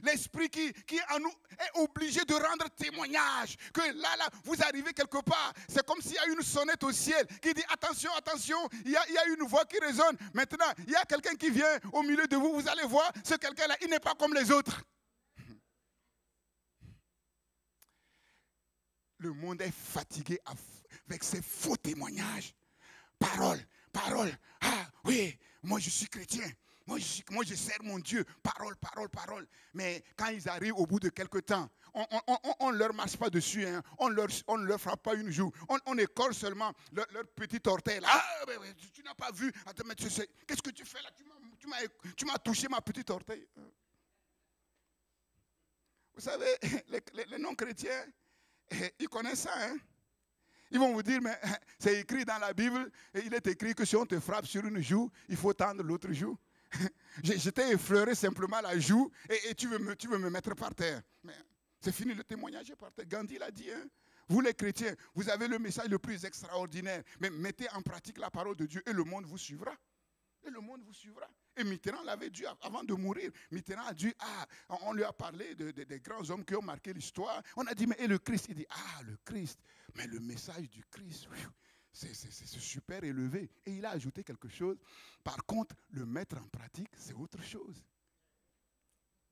Speaker 1: L'esprit qui est en nous est obligé de rendre témoignage que là, vous arrivez quelque part. C'est comme s'il y a une sonnette au ciel qui dit attention, attention, il y a une voix qui résonne. Maintenant, il y a quelqu'un qui vient au milieu de vous. Vous allez voir, ce quelqu'un-là, il n'est pas comme les autres. Le monde est fatigué avec ces faux témoignages. Parole, parole. Ah oui, moi je suis chrétien. Moi, je sers mon Dieu. Parole, parole, parole. Mais quand ils arrivent au bout de quelque temps, on ne leur marche pas dessus. Hein. On ne leur frappe pas une joue. On écorche seulement leur petit orteil. Là. Ah, mais tu n'as pas vu. Attends, mais qu'est-ce que tu fais là? Tu m'as touché ma petite orteil. Vous savez, les non-chrétiens, ils connaissent ça. Hein? Ils vont vous dire, mais c'est écrit dans la Bible, et il est écrit que si on te frappe sur une joue, il faut tendre l'autre joue. Je t'ai effleuré simplement la joue et tu veux me mettre par terre. Mais c'est fini, le témoignage est par terre. Gandhi l'a dit. Hein? Vous les chrétiens, vous avez le message le plus extraordinaire. Mais mettez en pratique la parole de Dieu et le monde vous suivra. Et le monde vous suivra. Et Mitterrand l'avait dit avant de mourir. Mitterrand a dit, on lui a parlé des grands hommes qui ont marqué l'histoire. On a dit, mais et le Christ? Il dit, le Christ. Mais le message du Christ, c'est super élevé. Et il a ajouté quelque chose. Par contre, le mettre en pratique, c'est autre chose.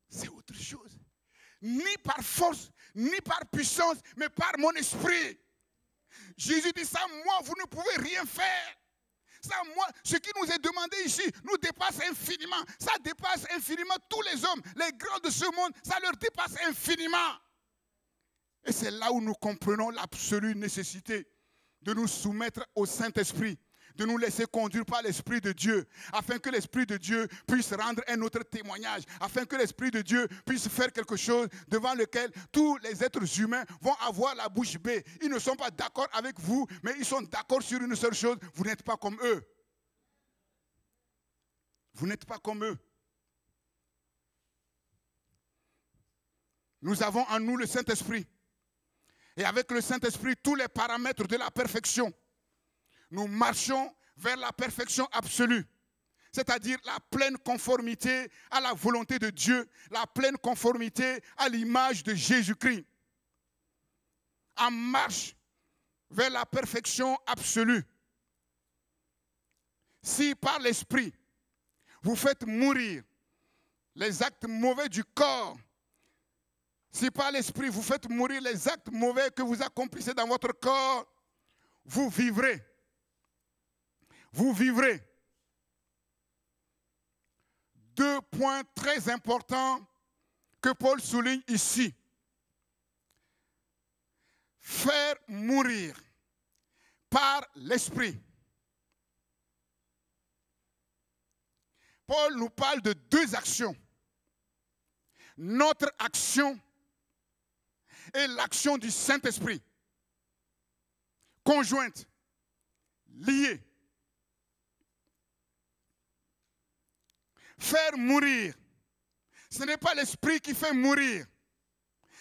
Speaker 1: C'est autre chose. Ni par force, ni par puissance, mais par mon esprit. Jésus dit ça, moi, vous ne pouvez rien faire. Ça, moi, ce qui nous est demandé ici nous dépasse infiniment. Ça dépasse infiniment tous les hommes. Les grands de ce monde, ça leur dépasse infiniment. Et c'est là où nous comprenons l'absolue nécessité de nous soumettre au Saint-Esprit, de nous laisser conduire par l'Esprit de Dieu, afin que l'Esprit de Dieu puisse rendre un autre témoignage, afin que l'Esprit de Dieu puisse faire quelque chose devant lequel tous les êtres humains vont avoir la bouche bée. Ils ne sont pas d'accord avec vous, mais ils sont d'accord sur une seule chose, vous n'êtes pas comme eux. Vous n'êtes pas comme eux. Nous avons en nous le Saint-Esprit. Et avec le Saint-Esprit, tous les paramètres de la perfection. Nous marchons vers la perfection absolue. C'est-à-dire la pleine conformité à la volonté de Dieu, la pleine conformité à l'image de Jésus-Christ. En marche vers la perfection absolue. Si par l'Esprit, vous faites mourir les actes mauvais du corps, si par l'Esprit, vous faites mourir les actes mauvais que vous accomplissez dans votre corps, vous vivrez. Vous vivrez. 2 points très importants que Paul souligne ici. Faire mourir par l'Esprit. Paul nous parle de 2 actions. Notre action et l'action du Saint-Esprit. Conjointe, liée. Faire mourir. Ce n'est pas l'Esprit qui fait mourir.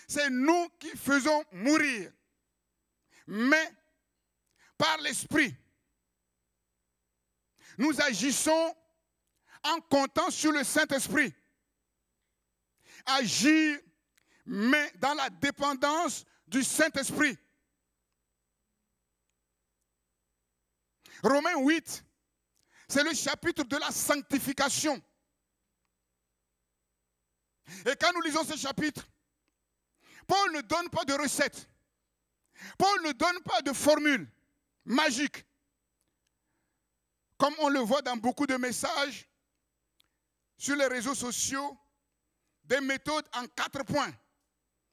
Speaker 1: C'est nous qui faisons mourir. Mais par l'Esprit, nous agissons en comptant sur le Saint-Esprit. Agir mais dans la dépendance du Saint-Esprit. Romains 8, c'est le chapitre de la sanctification. Et quand nous lisons ce chapitre, Paul ne donne pas de recette. Paul ne donne pas de formule magique. Comme on le voit dans beaucoup de messages sur les réseaux sociaux, des méthodes en 4 points.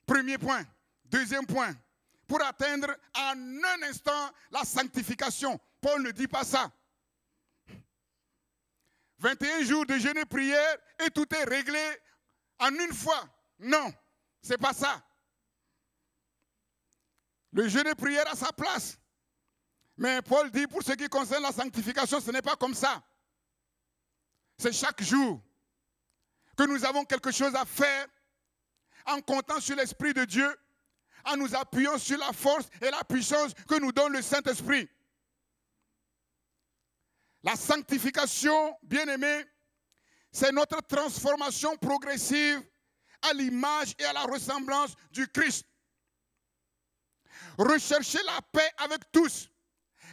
Speaker 1: Premier point, deuxième point, pour atteindre en un instant la sanctification. Paul ne dit pas ça. 21 jours de jeûne et prière et tout est réglé en une fois. Non, ce n'est pas ça. Le jeûne et prière a sa place. Mais Paul dit, pour ce qui concerne la sanctification, ce n'est pas comme ça. C'est chaque jour que nous avons quelque chose à faire en comptant sur l'Esprit de Dieu, en nous appuyant sur la force et la puissance que nous donne le Saint-Esprit. La sanctification, bien-aimés, c'est notre transformation progressive à l'image et à la ressemblance du Christ. Rechercher la paix avec tous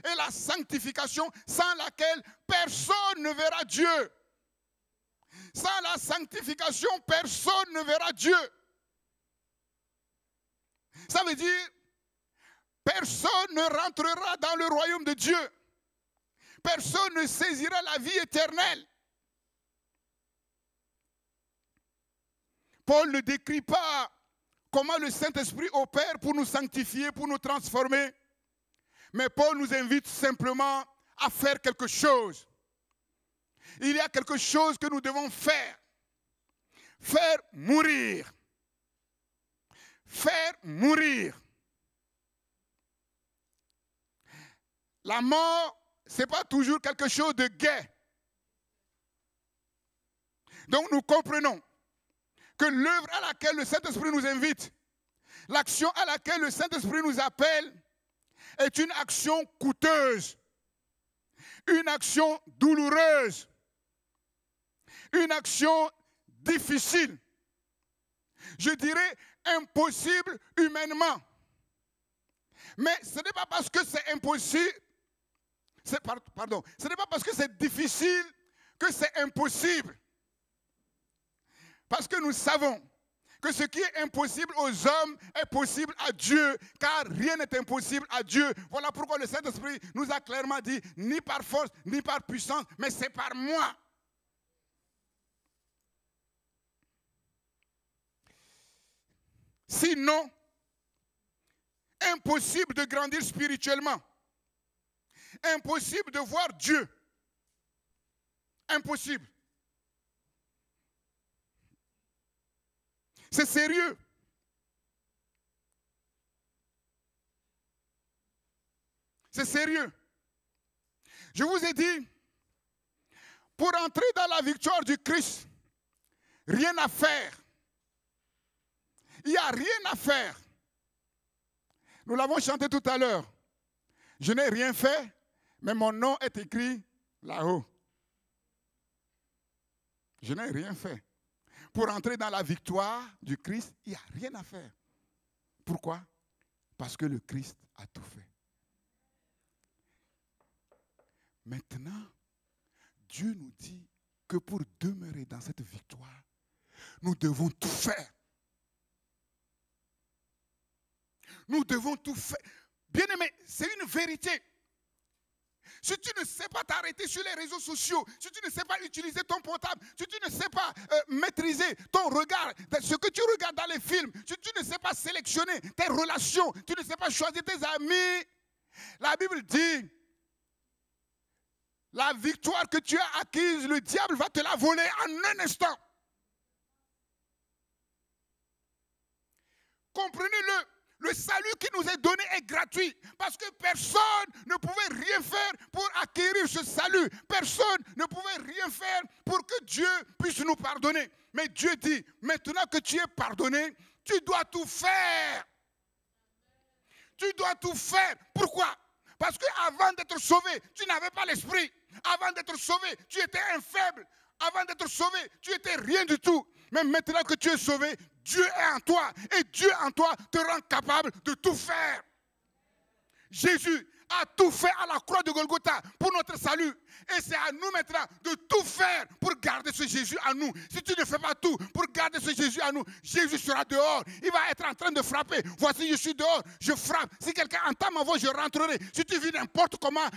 Speaker 1: et la sanctification sans laquelle personne ne verra Dieu. Sans la sanctification, personne ne verra Dieu. Ça veut dire, personne ne rentrera dans le royaume de Dieu. Personne ne saisira la vie éternelle. Paul ne décrit pas comment le Saint-Esprit opère pour nous sanctifier, pour nous transformer. Mais Paul nous invite simplement à faire quelque chose. Il y a quelque chose que nous devons faire. Faire mourir. Faire mourir. La mort, ce n'est pas toujours quelque chose de gai. Donc nous comprenons que l'œuvre à laquelle le Saint-Esprit nous invite, l'action à laquelle le Saint-Esprit nous appelle, est une action coûteuse, une action douloureuse, une action difficile, je dirais impossible humainement. Mais ce n'est pas parce que c'est impossible, ce n'est pas parce que c'est difficile que c'est impossible. Parce que nous savons que ce qui est impossible aux hommes est possible à Dieu, car rien n'est impossible à Dieu. Voilà pourquoi le Saint-Esprit nous a clairement dit, ni par force, ni par puissance, mais c'est par moi. Sinon, impossible de grandir spirituellement. Impossible de voir Dieu. Impossible. C'est sérieux. C'est sérieux. Je vous ai dit, pour entrer dans la victoire du Christ, rien à faire. Il n'y a rien à faire. Nous l'avons chanté tout à l'heure. Je n'ai rien fait, mais mon nom est écrit là-haut. Je n'ai rien fait. Pour entrer dans la victoire du Christ, il n'y a rien à faire. Pourquoi? Parce que le Christ a tout fait. Maintenant, Dieu nous dit que pour demeurer dans cette victoire, nous devons tout faire. Nous devons tout faire. Bien-aimé, c'est une vérité. Si tu ne sais pas t'arrêter sur les réseaux sociaux, si tu ne sais pas utiliser ton portable, si tu ne sais pas maîtriser ton regard, ce que tu regardes dans les films, si tu ne sais pas sélectionner tes relations, tu ne sais pas choisir tes amis, la Bible dit, la victoire que tu as acquise, le diable va te la voler en un instant. Comprenez-le. Le salut qui nous est donné est gratuit parce que personne ne pouvait rien faire pour acquérir ce salut. Personne ne pouvait rien faire pour que Dieu puisse nous pardonner. Mais Dieu dit, maintenant que tu es pardonné, tu dois tout faire. Tu dois tout faire. Pourquoi? Parce qu'avant d'être sauvé, tu n'avais pas l'esprit. Avant d'être sauvé, tu étais un faible. Avant d'être sauvé, tu étais rien du tout. Mais maintenant que tu es sauvé, Dieu est en toi et Dieu en toi te rend capable de tout faire. Jésus a tout fait à la croix de Golgotha pour notre salut. Et c'est à nous maintenant de tout faire pour garder ce Jésus à nous. Si tu ne fais pas tout pour garder ce Jésus à nous, Jésus sera dehors. Il va être en train de frapper. Voici, je suis dehors, je frappe. Si quelqu'un entend ma voix, je rentrerai. Si tu vis n'importe comment,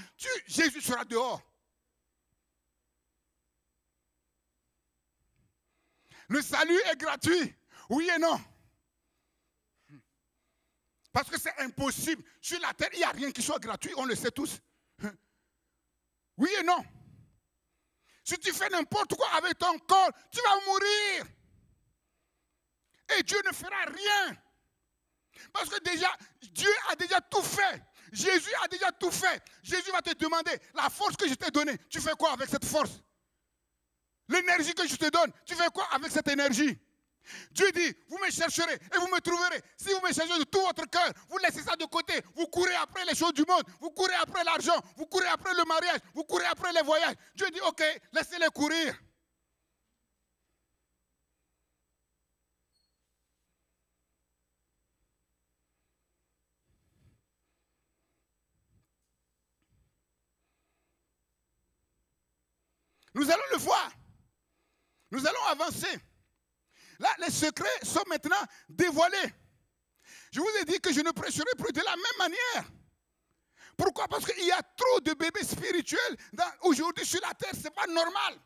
Speaker 1: Jésus sera dehors. Le salut est gratuit. Oui et non. Parce que c'est impossible. Sur la terre, il n'y a rien qui soit gratuit, on le sait tous. Oui et non. Si tu fais n'importe quoi avec ton corps, tu vas mourir. Et Dieu ne fera rien. Parce que déjà, Dieu a déjà tout fait. Jésus a déjà tout fait. Jésus va te demander, la force que je t'ai donnée, tu fais quoi avec cette force? L'énergie que je te donne, tu fais quoi avec cette énergie? Dieu dit, vous me chercherez et vous me trouverez. Si vous me cherchez de tout votre cœur, vous laissez ça de côté. Vous courez après les choses du monde. Vous courez après l'argent. Vous courez après le mariage. Vous courez après les voyages. Dieu dit, ok, laissez-les courir. Nous allons le voir. Nous allons avancer. Là, les secrets sont maintenant dévoilés. Je vous ai dit que je ne prêcherai plus de la même manière. Pourquoi? Parce qu'il y a trop de bébés spirituels aujourd'hui sur la terre. Ce n'est pas normal.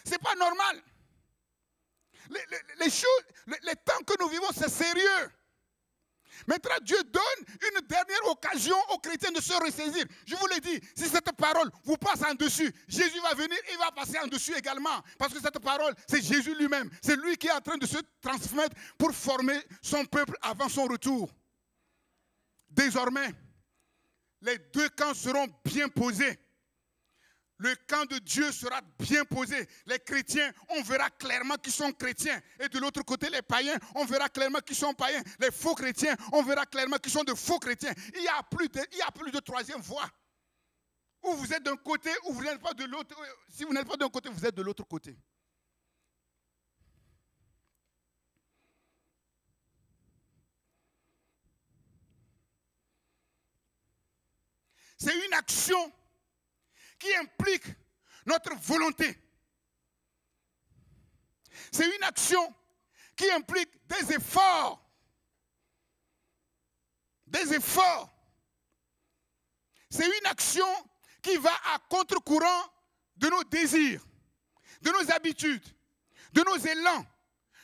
Speaker 1: Ce n'est pas normal. Les choses, les temps que nous vivons, c'est sérieux. Maintenant, Dieu donne une dernière occasion aux chrétiens de se ressaisir. Je vous l'ai dit, si cette parole vous passe en dessus, Jésus va venir et va passer en dessus également. Parce que cette parole, c'est Jésus lui-même. C'est lui qui est en train de se transmettre pour former son peuple avant son retour. Désormais, les deux camps seront bien posés. Le camp de Dieu sera bien posé. Les chrétiens, on verra clairement qu'ils sont chrétiens. Et de l'autre côté, les païens, on verra clairement qu'ils sont païens. Les faux chrétiens, on verra clairement qu'ils sont de faux chrétiens. Il n'y a plus de troisième voie. Ou vous êtes d'un côté, ou vous n'êtes pas de l'autre. Si vous n'êtes pas d'un côté, vous êtes de l'autre côté. C'est une action qui implique notre volonté. C'est une action qui implique des efforts. Des efforts. C'est une action qui va à contre-courant de nos désirs, de nos habitudes, de nos élans,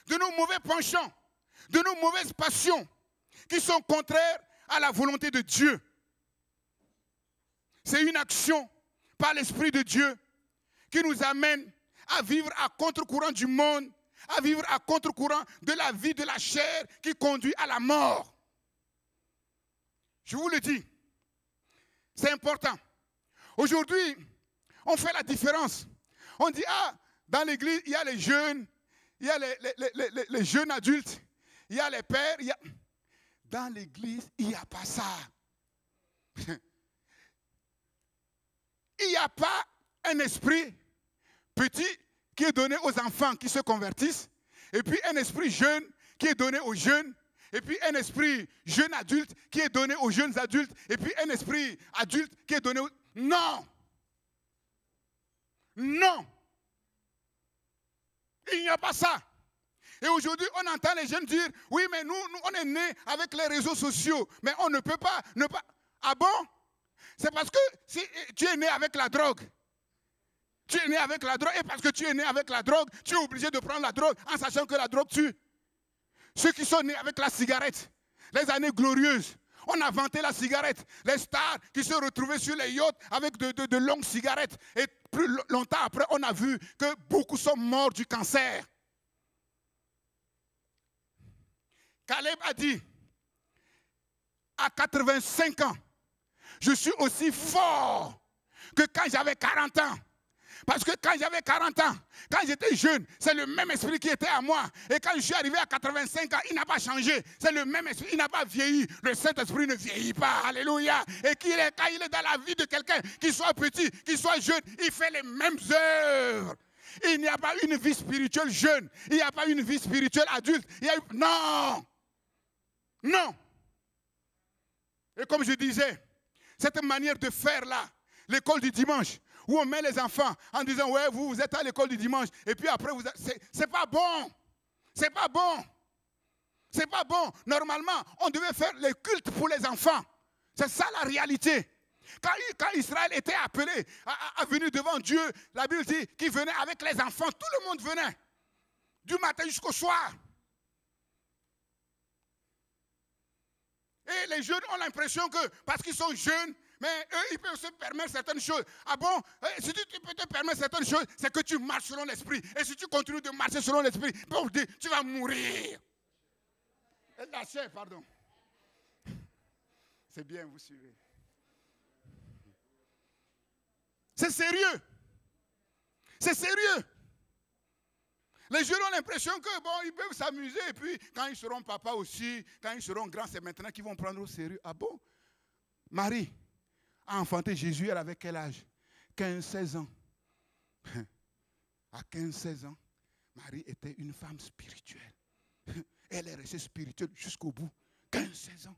Speaker 1: de nos mauvais penchants, de nos mauvaises passions qui sont contraires à la volonté de Dieu. C'est une action par l'Esprit de Dieu qui nous amène à vivre à contre-courant du monde, à vivre à contre-courant de la vie de la chair qui conduit à la mort. Je vous le dis, c'est important. Aujourd'hui, on fait la différence. On dit, dans l'église, il y a les jeunes, il y a les jeunes adultes, il y a les pères. Dans l'église, il n'y a pas ça. Il n'y a pas un esprit petit qui est donné aux enfants qui se convertissent, et puis un esprit jeune qui est donné aux jeunes, et puis un esprit jeune adulte qui est donné aux jeunes adultes, et puis un esprit adulte qui est donné aux... Non! Non! Il n'y a pas ça. Et aujourd'hui, on entend les jeunes dire, oui, mais nous on est nés avec les réseaux sociaux, mais on ne peut pas... Ah bon? C'est parce que si tu es né avec la drogue. Tu es né avec la drogue et parce que tu es né avec la drogue, tu es obligé de prendre la drogue en sachant que la drogue tue. Ceux qui sont nés avec la cigarette, les années glorieuses, on a vanté la cigarette. Les stars qui se retrouvaient sur les yachts avec de longues cigarettes. Et plus longtemps après, on a vu que beaucoup sont morts du cancer. Caleb a dit, à 85 ans, je suis aussi fort que quand j'avais 40 ans. Parce que quand j'avais 40 ans, quand j'étais jeune, c'est le même esprit qui était à moi. Et quand je suis arrivé à 85 ans, il n'a pas changé. C'est le même esprit, il n'a pas vieilli. Le Saint-Esprit ne vieillit pas. Alléluia. Et quand il est dans la vie de quelqu'un, qu'il soit petit, qu'il soit jeune, il fait les mêmes œuvres. Il n'y a pas une vie spirituelle jeune. Il n'y a pas une vie spirituelle adulte. Non. Non. Et comme je disais, cette manière de faire là, l'école du dimanche, où on met les enfants en disant, ouais, vous êtes à l'école du dimanche, et puis après, c'est pas bon. C'est pas bon. C'est pas bon. Normalement, on devait faire les cultes pour les enfants. C'est ça la réalité. Quand Israël était appelé à venir devant Dieu, la Bible dit qu'il venait avec les enfants. Tout le monde venait. Du matin jusqu'au soir. Et les jeunes ont l'impression que, parce qu'ils sont jeunes, mais eux, ils peuvent se permettre certaines choses. Ah bon? Si tu peux te permettre certaines choses, c'est que tu marches selon l'esprit. Et si tu continues de marcher selon l'esprit, tu vas mourir. La chair, pardon. C'est bien, vous suivez. C'est sérieux. C'est sérieux. Les jeunes ont l'impression que, bon, ils peuvent s'amuser, et puis quand ils seront papa aussi, quand ils seront grands, c'est maintenant qu'ils vont prendre au sérieux. Ah bon? Marie a enfanté Jésus, elle avait quel âge? 15-16 ans. À 15-16 ans, Marie était une femme spirituelle. Elle est restée spirituelle jusqu'au bout. 15-16 ans.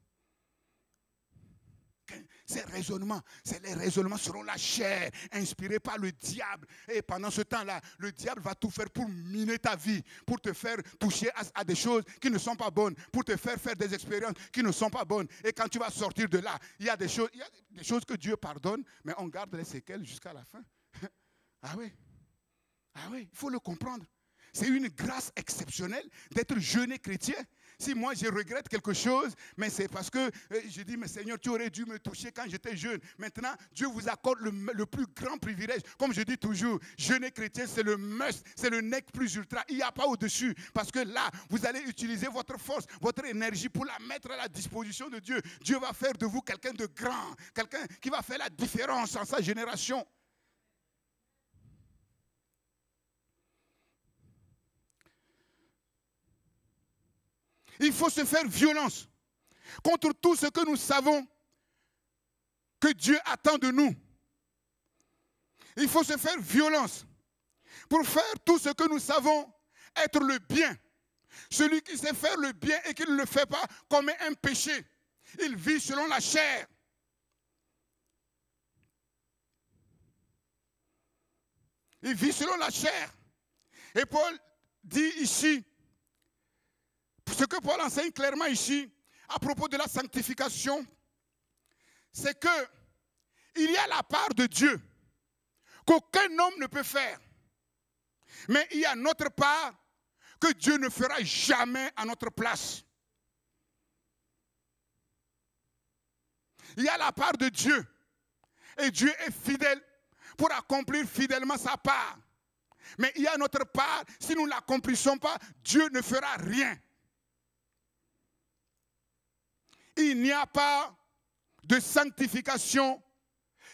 Speaker 1: C'est les raisonnements selon la chair, inspirés par le diable. Et pendant ce temps-là, le diable va tout faire pour miner ta vie, pour te faire toucher à des choses qui ne sont pas bonnes, pour te faire faire des expériences qui ne sont pas bonnes. Et quand tu vas sortir de là, il y a des choses que Dieu pardonne, mais on garde les séquelles jusqu'à la fin. Ah oui, il faut le comprendre. C'est une grâce exceptionnelle d'être jeune et chrétien. Si moi je regrette quelque chose, mais c'est parce que je dis, mais Seigneur, tu aurais dû me toucher quand j'étais jeune. Maintenant, Dieu vous accorde le plus grand privilège. Comme je dis toujours, jeune et chrétien, c'est le must, c'est le nec plus ultra. Il n'y a pas au-dessus. Parce que là, vous allez utiliser votre force, votre énergie pour la mettre à la disposition de Dieu. Dieu va faire de vous quelqu'un de grand, quelqu'un qui va faire la différence en sa génération. Il faut se faire violence contre tout ce que nous savons que Dieu attend de nous. Il faut se faire violence pour faire tout ce que nous savons être le bien. Celui qui sait faire le bien et qui ne le fait pas commet un péché. Il vit selon la chair. Il vit selon la chair. Et Paul dit ici, ce que Paul enseigne clairement ici, à propos de la sanctification, c'est que il y a la part de Dieu qu'aucun homme ne peut faire. Mais il y a notre part que Dieu ne fera jamais à notre place. Il y a la part de Dieu. Et Dieu est fidèle pour accomplir fidèlement sa part. Mais il y a notre part, si nous ne l'accomplissons pas, Dieu ne fera rien. Il n'y a pas de sanctification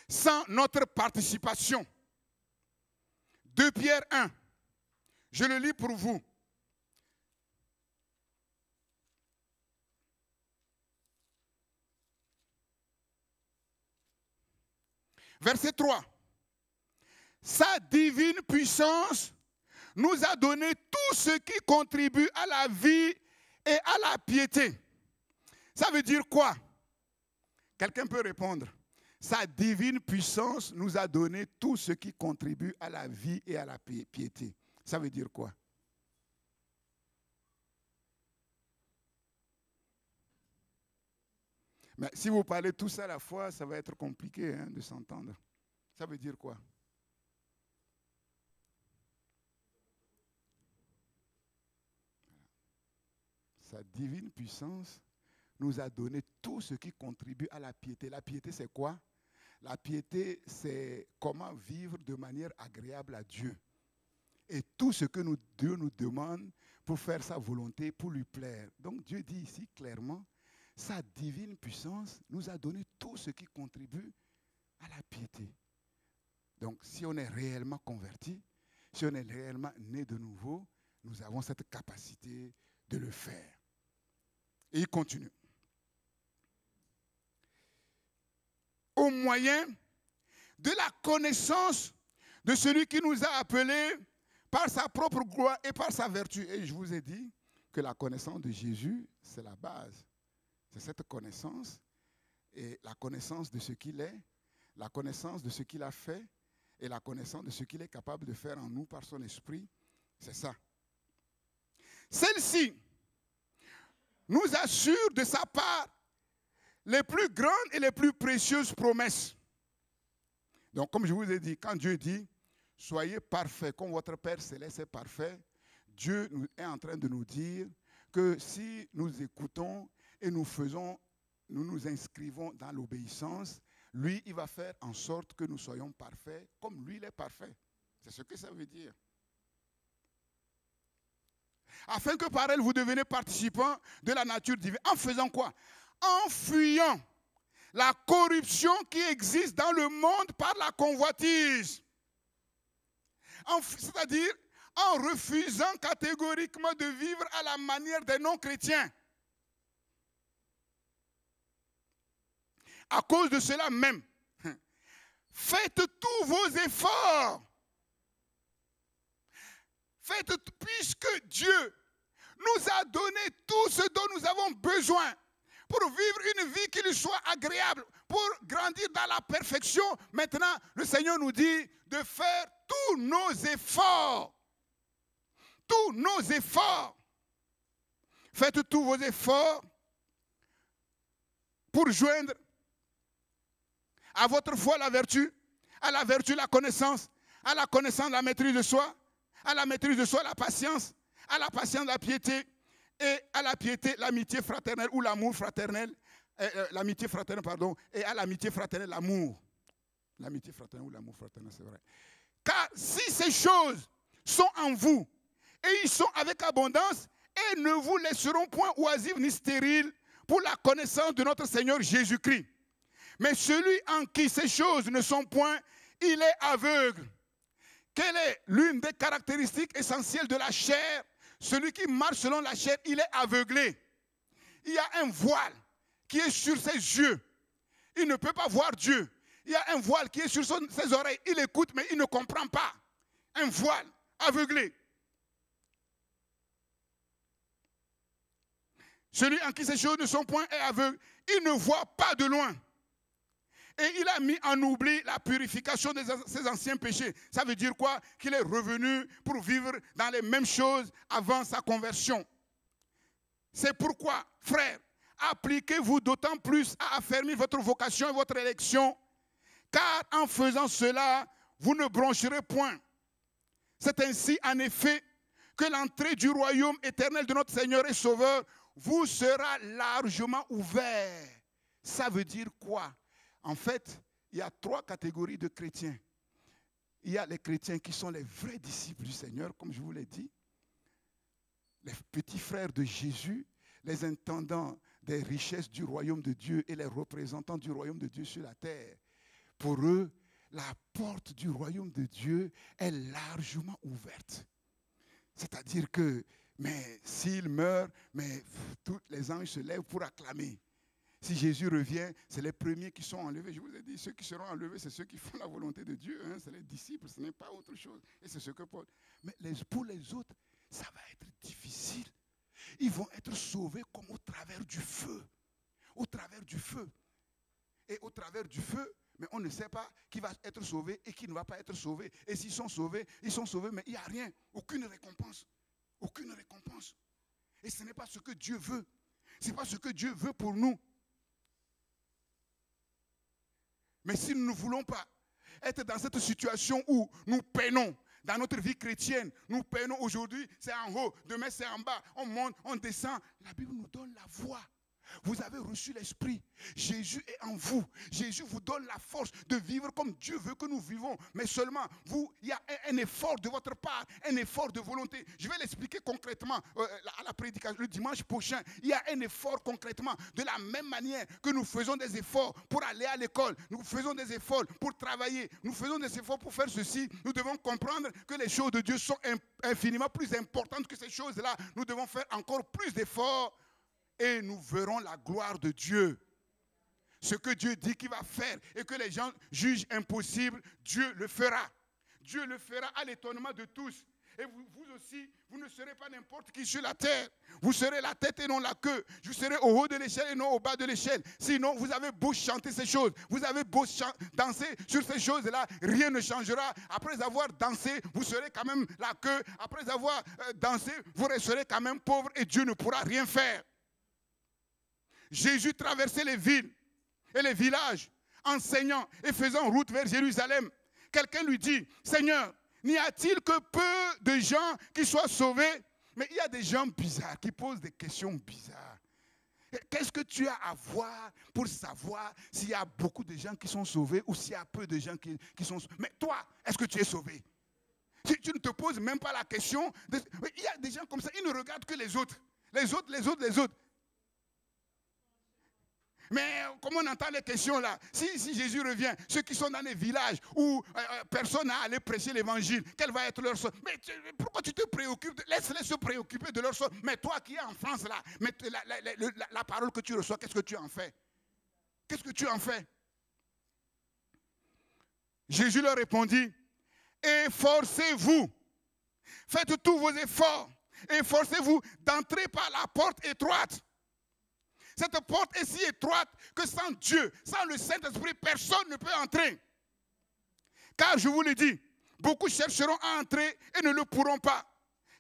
Speaker 1: sans notre participation. 2 Pierre 1, je le lis pour vous. Verset 3. Sa divine puissance nous a donné tout ce qui contribue à la vie et à la piété. Ça veut dire quoi? Quelqu'un peut répondre. Sa divine puissance nous a donné tout ce qui contribue à la vie et à la piété. Ça veut dire quoi? Mais si vous parlez tous à la fois, ça va être compliqué de s'entendre. Ça veut dire quoi? Sa divine puissance nous a donné tout ce qui contribue à la piété. La piété, c'est quoi? La piété, c'est comment vivre de manière agréable à Dieu. Et tout ce que Dieu nous demande pour faire sa volonté, pour lui plaire. Donc Dieu dit ici clairement, sa divine puissance nous a donné tout ce qui contribue à la piété. Donc si on est réellement converti, si on est réellement né de nouveau, nous avons cette capacité de le faire. Et il continue. Au moyen de la connaissance de celui qui nous a appelés par sa propre gloire et par sa vertu. Et je vous ai dit que la connaissance de Jésus, c'est la base. C'est cette connaissance et la connaissance de ce qu'il est, la connaissance de ce qu'il a fait et la connaissance de ce qu'il est capable de faire en nous par son esprit. C'est ça. Celle-ci nous assure de sa part les plus grandes et les plus précieuses promesses. Donc, comme je vous ai dit, quand Dieu dit « Soyez parfaits comme votre Père Céleste est parfait », Dieu est en train de nous dire que si nous écoutons et nous nous inscrivons dans l'obéissance, lui, il va faire en sorte que nous soyons parfaits comme lui, il est parfait. C'est ce que ça veut dire. Afin que par elle, vous devenez participants de la nature divine. En faisant quoi? En fuyant la corruption qui existe dans le monde par la convoitise. C'est-à-dire en refusant catégoriquement de vivre à la manière des non-chrétiens. À cause de cela même, faites tous vos efforts. Puisque Dieu nous a donné tout ce dont nous avons besoin pour vivre une vie qui lui soit agréable, pour grandir dans la perfection. Maintenant, le Seigneur nous dit de faire tous nos efforts. Tous nos efforts. Faites tous vos efforts pour joindre à votre foi la vertu, à la vertu la connaissance, à la connaissance la maîtrise de soi, à la maîtrise de soi la patience, à la patience la piété, et à la piété l'amitié fraternelle ou l'amour fraternel, l'amitié fraternelle, pardon, et à l'amitié fraternelle l'amour. L'amitié fraternelle ou l'amour fraternel, c'est vrai. Car si ces choses sont en vous, et ils sont avec abondance, et ne vous laisseront point oisifs ni stériles pour la connaissance de notre Seigneur Jésus-Christ. Mais celui en qui ces choses ne sont point, il est aveugle. Quelle est l'une des caractéristiques essentielles de la chair? Celui qui marche selon la chair, il est aveuglé. Il y a un voile qui est sur ses yeux. Il ne peut pas voir Dieu. Il y a un voile qui est sur ses oreilles. Il écoute, mais il ne comprend pas. Un voile aveuglé. Celui en qui ces choses ne sont point est aveugle. Il ne voit pas de loin. Et il a mis en oubli la purification de ses anciens péchés. Ça veut dire quoi? Qu'il est revenu pour vivre dans les mêmes choses avant sa conversion. C'est pourquoi, frères, appliquez-vous d'autant plus à affermir votre vocation et votre élection, car en faisant cela, vous ne broncherez point. C'est ainsi, en effet, que l'entrée du royaume éternel de notre Seigneur et Sauveur vous sera largement ouverte. Ça veut dire quoi? En fait, il y a 3 catégories de chrétiens. Il y a les chrétiens qui sont les vrais disciples du Seigneur, comme je vous l'ai dit, les petits frères de Jésus, les intendants des richesses du royaume de Dieu et les représentants du royaume de Dieu sur la terre. Pour eux, la porte du royaume de Dieu est largement ouverte. C'est-à-dire que, mais s'ils meurent, mais tous les anges se lèvent pour acclamer. Si Jésus revient, c'est les premiers qui sont enlevés. Je vous ai dit, ceux qui seront enlevés, c'est ceux qui font la volonté de Dieu. Hein, c'est les disciples, ce n'est pas autre chose. Et c'est ce que Paul... Mais pour les autres, ça va être difficile. Ils vont être sauvés comme au travers du feu. Au travers du feu. Et au travers du feu, mais on ne sait pas qui va être sauvé et qui ne va pas être sauvé. Et s'ils sont sauvés, mais il n'y a rien. Aucune récompense. Aucune récompense. Et ce n'est pas ce que Dieu veut. Ce n'est pas ce que Dieu veut pour nous. Mais si nous ne voulons pas être dans cette situation où nous peinons dans notre vie chrétienne, nous peinons aujourd'hui, c'est en haut, demain c'est en bas, on monte, on descend. La Bible nous donne la voie. Vous avez reçu l'Esprit. Jésus est en vous. Jésus vous donne la force de vivre comme Dieu veut que nous vivons. Mais seulement, il y a un effort de votre part, un effort de volonté. Je vais l'expliquer concrètement à la prédication le dimanche prochain. Il y a un effort concrètement. De la même manière que nous faisons des efforts pour aller à l'école, nous faisons des efforts pour travailler, nous faisons des efforts pour faire ceci, nous devons comprendre que les choses de Dieu sont infiniment plus importantes que ces choses-là. Nous devons faire encore plus d'efforts. Et nous verrons la gloire de Dieu. Ce que Dieu dit qu'il va faire et que les gens jugent impossible, Dieu le fera. Dieu le fera à l'étonnement de tous. Et vous aussi, vous ne serez pas n'importe qui sur la terre. Vous serez la tête et non la queue. Vous serez au haut de l'échelle et non au bas de l'échelle. Sinon, vous avez beau chanter ces choses, vous avez beau danser sur ces choses-là, rien ne changera. Après avoir dansé, vous serez quand même la queue. Après avoir dansé, vous resterez quand même pauvre et Dieu ne pourra rien faire. Jésus traversait les villes et les villages, enseignant et faisant route vers Jérusalem. Quelqu'un lui dit, Seigneur, n'y a-t-il que peu de gens qui soient sauvés? Mais il y a des gens bizarres qui posent des questions bizarres. Qu'est-ce que tu as à voir pour savoir s'il y a beaucoup de gens qui sont sauvés ou s'il y a peu de gens qui sont sauvés? Mais toi, est-ce que tu es sauvé? Si tu ne te poses même pas la question. Il y a des gens comme ça, ils ne regardent que les autres. Les autres, les autres, les autres. Mais comment on entend les questions là? Si Jésus revient, ceux qui sont dans les villages où personne n'a allé prêcher l'évangile, quel va être leur sort? Mais pourquoi tu te préoccupes? Laisse-les se préoccuper de leur sort. Mais toi qui es en France là, mais la parole que tu reçois, qu'est-ce que tu en fais? Qu'est-ce que tu en fais? Jésus leur répondit, efforcez-vous, faites tous vos efforts, efforcez-vous d'entrer par la porte étroite. Cette porte est si étroite que sans Dieu, sans le Saint-Esprit, personne ne peut entrer. Car je vous le dis, beaucoup chercheront à entrer et ne le pourront pas.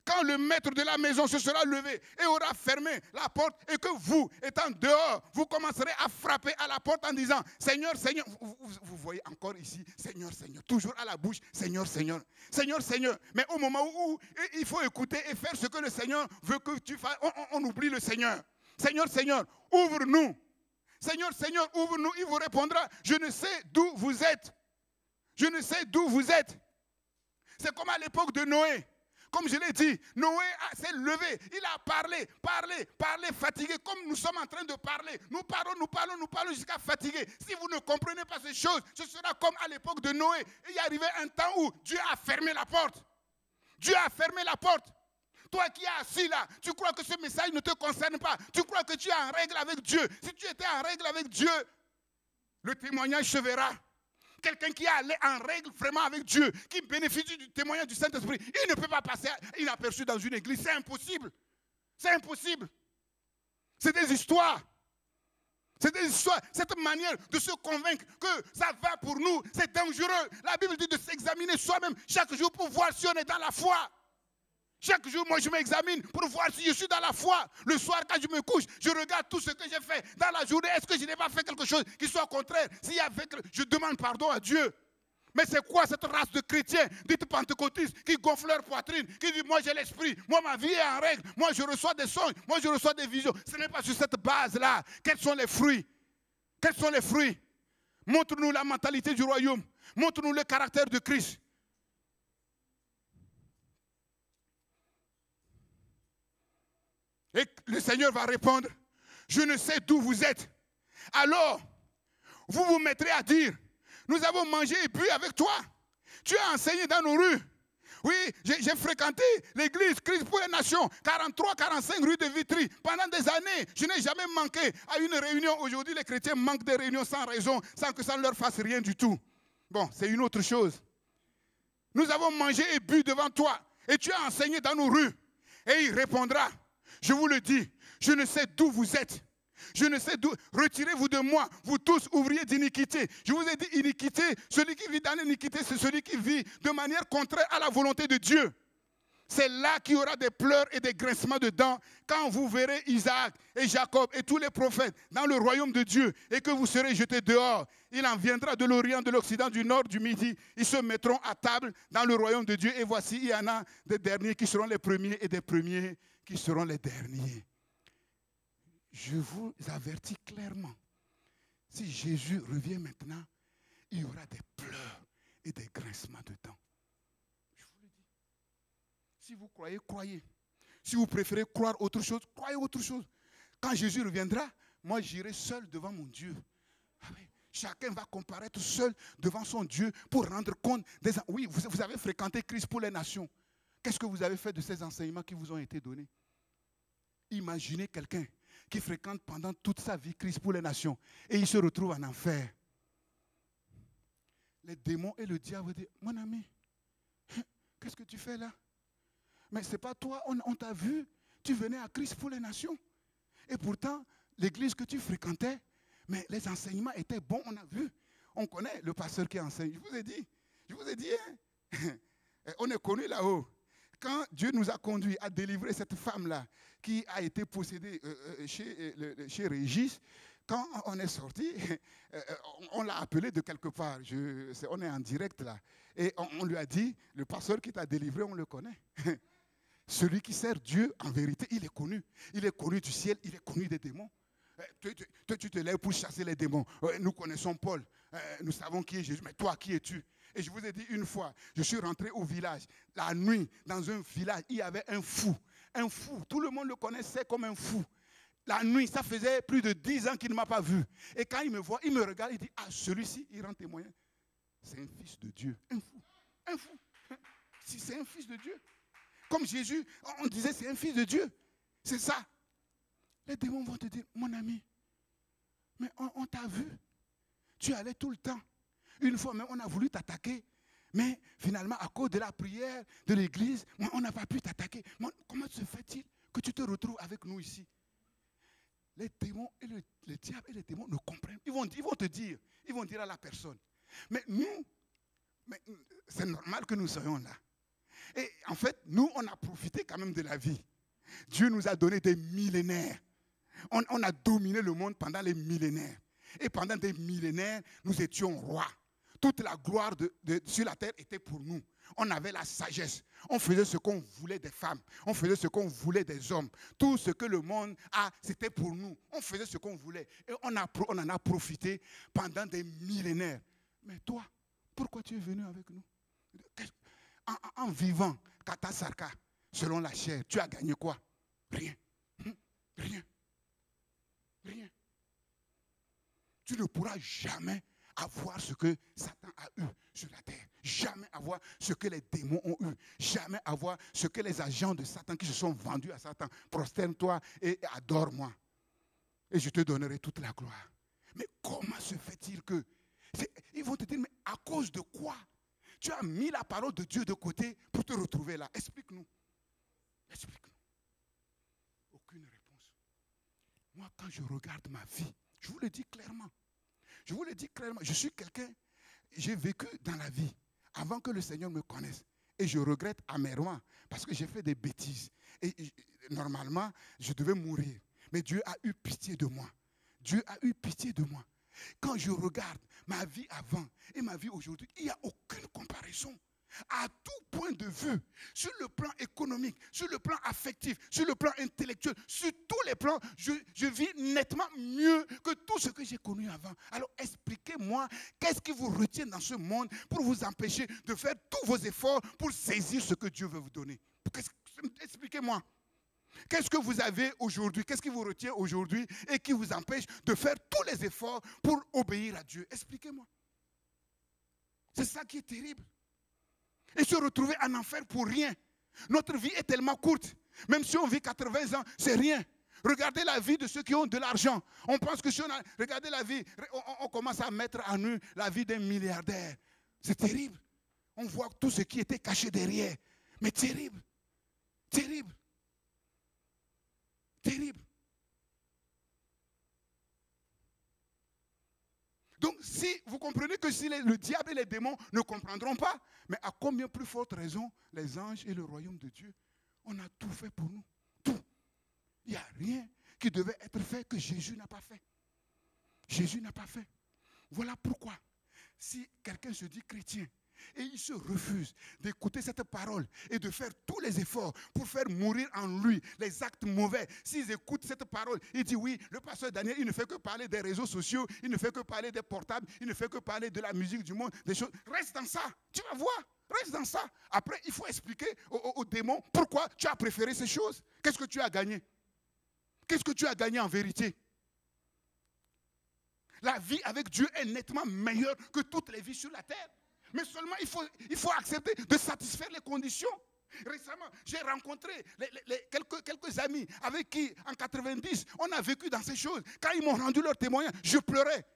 Speaker 1: Quand le maître de la maison se sera levé et aura fermé la porte et que vous, étant dehors, vous commencerez à frapper à la porte en disant, Seigneur, Seigneur, vous voyez encore ici, Seigneur, Seigneur, toujours à la bouche, Seigneur, Seigneur, Seigneur, Seigneur. Mais au moment où il faut écouter et faire ce que le Seigneur veut que tu fasses, on oublie le Seigneur. Seigneur, Seigneur, ouvre-nous. Seigneur, Seigneur, ouvre-nous. Il vous répondra, je ne sais d'où vous êtes. Je ne sais d'où vous êtes. C'est comme à l'époque de Noé. Comme je l'ai dit, Noé s'est levé. Il a parlé, fatigué, comme nous sommes en train de parler. Nous parlons jusqu'à fatiguer. Si vous ne comprenez pas ces choses, ce sera comme à l'époque de Noé. Il y arrivait un temps où Dieu a fermé la porte. Dieu a fermé la porte. Toi qui es assis là, tu crois que ce message ne te concerne pas. Tu crois que tu es en règle avec Dieu. Si tu étais en règle avec Dieu, le témoignage se verra. Quelqu'un qui est en règle vraiment avec Dieu, qui bénéficie du témoignage du Saint-Esprit, il ne peut pas passer inaperçu dans une église. C'est impossible. C'est impossible. C'est des histoires. C'est des histoires. Cette manière de se convaincre que ça va pour nous, c'est dangereux. La Bible dit de s'examiner soi-même chaque jour pour voir si on est dans la foi. Chaque jour, moi, je m'examine pour voir si je suis dans la foi. Le soir, quand je me couche, je regarde tout ce que j'ai fait. Dans la journée, est-ce que je n'ai pas fait quelque chose qui soit contraire? S'il y a fait, je demande pardon à Dieu. Mais c'est quoi cette race de chrétiens, dites pentecôtistes, qui gonflent leur poitrine, qui disent, moi j'ai l'esprit, moi ma vie est en règle, moi je reçois des songes, moi je reçois des visions. Ce n'est pas sur cette base-là. Quels sont les fruits? Quels sont les fruits? Montre-nous la mentalité du royaume. Montre-nous le caractère de Christ. Et le Seigneur va répondre, je ne sais d'où vous êtes. Alors, vous vous mettrez à dire, nous avons mangé et bu avec toi. Tu as enseigné dans nos rues. Oui, j'ai fréquenté l'église Christ pour les Nations, 43-45 rue de Vitry. Pendant des années, je n'ai jamais manqué à une réunion. Aujourd'hui, les chrétiens manquent des réunions sans raison, sans que ça ne leur fasse rien du tout. Bon, c'est une autre chose. Nous avons mangé et bu devant toi, et tu as enseigné dans nos rues. Et il répondra, je vous le dis, je ne sais d'où vous êtes. Je ne sais d'où. Retirez-vous de moi, vous tous ouvriers d'iniquité. Je vous ai dit iniquité. Celui qui vit dans l'iniquité, c'est celui qui vit de manière contraire à la volonté de Dieu. C'est là qu'il y aura des pleurs et des grincements de dents quand vous verrez Isaac et Jacob et tous les prophètes dans le royaume de Dieu et que vous serez jetés dehors. Il en viendra de l'Orient, de l'Occident, du Nord, du Midi. Ils se mettront à table dans le royaume de Dieu. Et voici, il y en a des derniers qui seront les premiers et des premiers qui seront les derniers. Je vous avertis clairement, si Jésus revient maintenant, il y aura des pleurs et des grincements de dents. Je vous le dis. Si vous croyez, croyez. Si vous préférez croire autre chose, croyez autre chose. Quand Jésus reviendra, moi j'irai seul devant mon Dieu. Ah oui, chacun va comparaître seul devant son Dieu pour rendre compte des... Oui, vous avez fréquenté Christ pour les nations. Qu'est-ce que vous avez fait de ces enseignements qui vous ont été donnés? Imaginez quelqu'un qui fréquente pendant toute sa vie Christ pour les nations et il se retrouve en enfer. Les démons et le diable disent, mon ami, qu'est-ce que tu fais là? Mais ce n'est pas toi, on t'a vu, tu venais à Christ pour les nations. Et pourtant, l'église que tu fréquentais, mais les enseignements étaient bons, on a vu. On connaît le pasteur qui enseigne. Je vous ai dit, hein? On est connu là-haut. Quand Dieu nous a conduits à délivrer cette femme-là qui a été possédée chez Régis, quand on est sorti, on l'a appelé de quelque part. On est en direct là. Et on lui a dit, le pasteur qui t'a délivré, on le connaît. Celui qui sert Dieu, en vérité, il est connu. Il est connu du ciel, il est connu des démons. Toi, tu te lèves pour chasser les démons. Nous connaissons Paul. Nous savons qui est Jésus. Mais toi, qui es-tu? Et je vous ai dit une fois, je suis rentré au village. La nuit, dans un village, il y avait un fou. Un fou. Tout le monde le connaissait comme un fou. La nuit, ça faisait plus de 10 ans qu'il ne m'a pas vu. Et quand il me voit, il me regarde, il dit, ah, celui-ci, il rend témoignage. C'est un fils de Dieu. Un fou. Un fou. Si c'est un fils de Dieu. Comme Jésus, on disait, c'est un fils de Dieu. C'est ça. Les démons vont te dire, mon ami, mais on t'a vu. Tu allais tout le temps. Une fois même, on a voulu t'attaquer. Mais finalement, à cause de la prière de l'église, on n'a pas pu t'attaquer. Comment se fait-il que tu te retrouves avec nous ici? Les démons et le diable et les démons ne comprennent. Ils vont te dire, ils vont dire à la personne. Mais nous, c'est normal que nous soyons là. Et en fait, nous, on a profité quand même de la vie. Dieu nous a donné des millénaires. On a dominé le monde pendant les millénaires. Et pendant des millénaires, nous étions rois. Toute la gloire sur la terre était pour nous. On avait la sagesse. On faisait ce qu'on voulait des femmes. On faisait ce qu'on voulait des hommes. Tout ce que le monde a, c'était pour nous. On faisait ce qu'on voulait. Et on en a profité pendant des millénaires. Mais toi, pourquoi tu es venu avec nous? En vivant Kata Sarka, selon la chair, tu as gagné quoi? Rien. Rien. Rien. Tu ne pourras jamais avoir ce que Satan a eu sur la terre. Jamais avoir ce que les démons ont eu. Jamais avoir ce que les agents de Satan qui se sont vendus à Satan. Prosterne-toi et adore-moi. Et je te donnerai toute la gloire. Mais comment se fait-il que... Ils vont te dire, mais à cause de quoi tu as mis la parole de Dieu de côté pour te retrouver là? Explique-nous. Explique-nous. Aucune réponse. Moi, quand je regarde ma vie, je vous le dis clairement. Je vous le dis clairement, je suis quelqu'un, j'ai vécu dans la vie avant que le Seigneur me connaisse. Et je regrette amèrement parce que j'ai fait des bêtises. Et normalement, je devais mourir. Mais Dieu a eu pitié de moi. Dieu a eu pitié de moi. Quand je regarde ma vie avant et ma vie aujourd'hui, il n'y a aucune comparaison. À tout point de vue, sur le plan économique, sur le plan affectif, sur le plan intellectuel, sur tous les plans, je vis nettement mieux que tout ce que j'ai connu avant. Alors expliquez-moi, qu'est-ce qui vous retient dans ce monde pour vous empêcher de faire tous vos efforts pour saisir ce que Dieu veut vous donner? Expliquez-moi. Qu'est-ce que vous avez aujourd'hui? Qu'est-ce qui vous retient aujourd'hui et qui vous empêche de faire tous les efforts pour obéir à Dieu? Expliquez-moi. C'est ça qui est terrible. Et se retrouver en enfer pour rien. Notre vie est tellement courte. Même si on vit 80 ans, c'est rien. Regardez la vie de ceux qui ont de l'argent. On pense que si on a... Regardez la vie, on commence à mettre à nu la vie d'un milliardaire. C'est terrible. On voit tout ce qui était caché derrière. Mais terrible. Terrible. Terrible. Donc, si vous comprenez que si le diable et les démons ne comprendront pas, mais à combien plus forte raison les anges et le royaume de Dieu, on a tout fait pour nous. Tout. Il n'y a rien qui devait être fait que Jésus n'a pas fait. Jésus n'a pas fait. Voilà pourquoi, si quelqu'un se dit chrétien, et il se refuse d'écouter cette parole et de faire tous les efforts pour faire mourir en lui les actes mauvais. S'ils écoutent cette parole, il dit oui, le pasteur Daniel, il ne fait que parler des réseaux sociaux, il ne fait que parler des portables, il ne fait que parler de la musique du monde, des choses. Reste dans ça, tu vas voir, reste dans ça. Après, il faut expliquer aux démons pourquoi tu as préféré ces choses. Qu'est-ce que tu as gagné? Qu'est-ce que tu as gagné en vérité? La vie avec Dieu est nettement meilleure que toutes les vies sur la terre. Mais seulement, il faut accepter de satisfaire les conditions. Récemment, j'ai rencontré quelques amis avec qui, en 90, on a vécu dans ces choses. Quand ils m'ont rendu leur témoignage, je pleurais.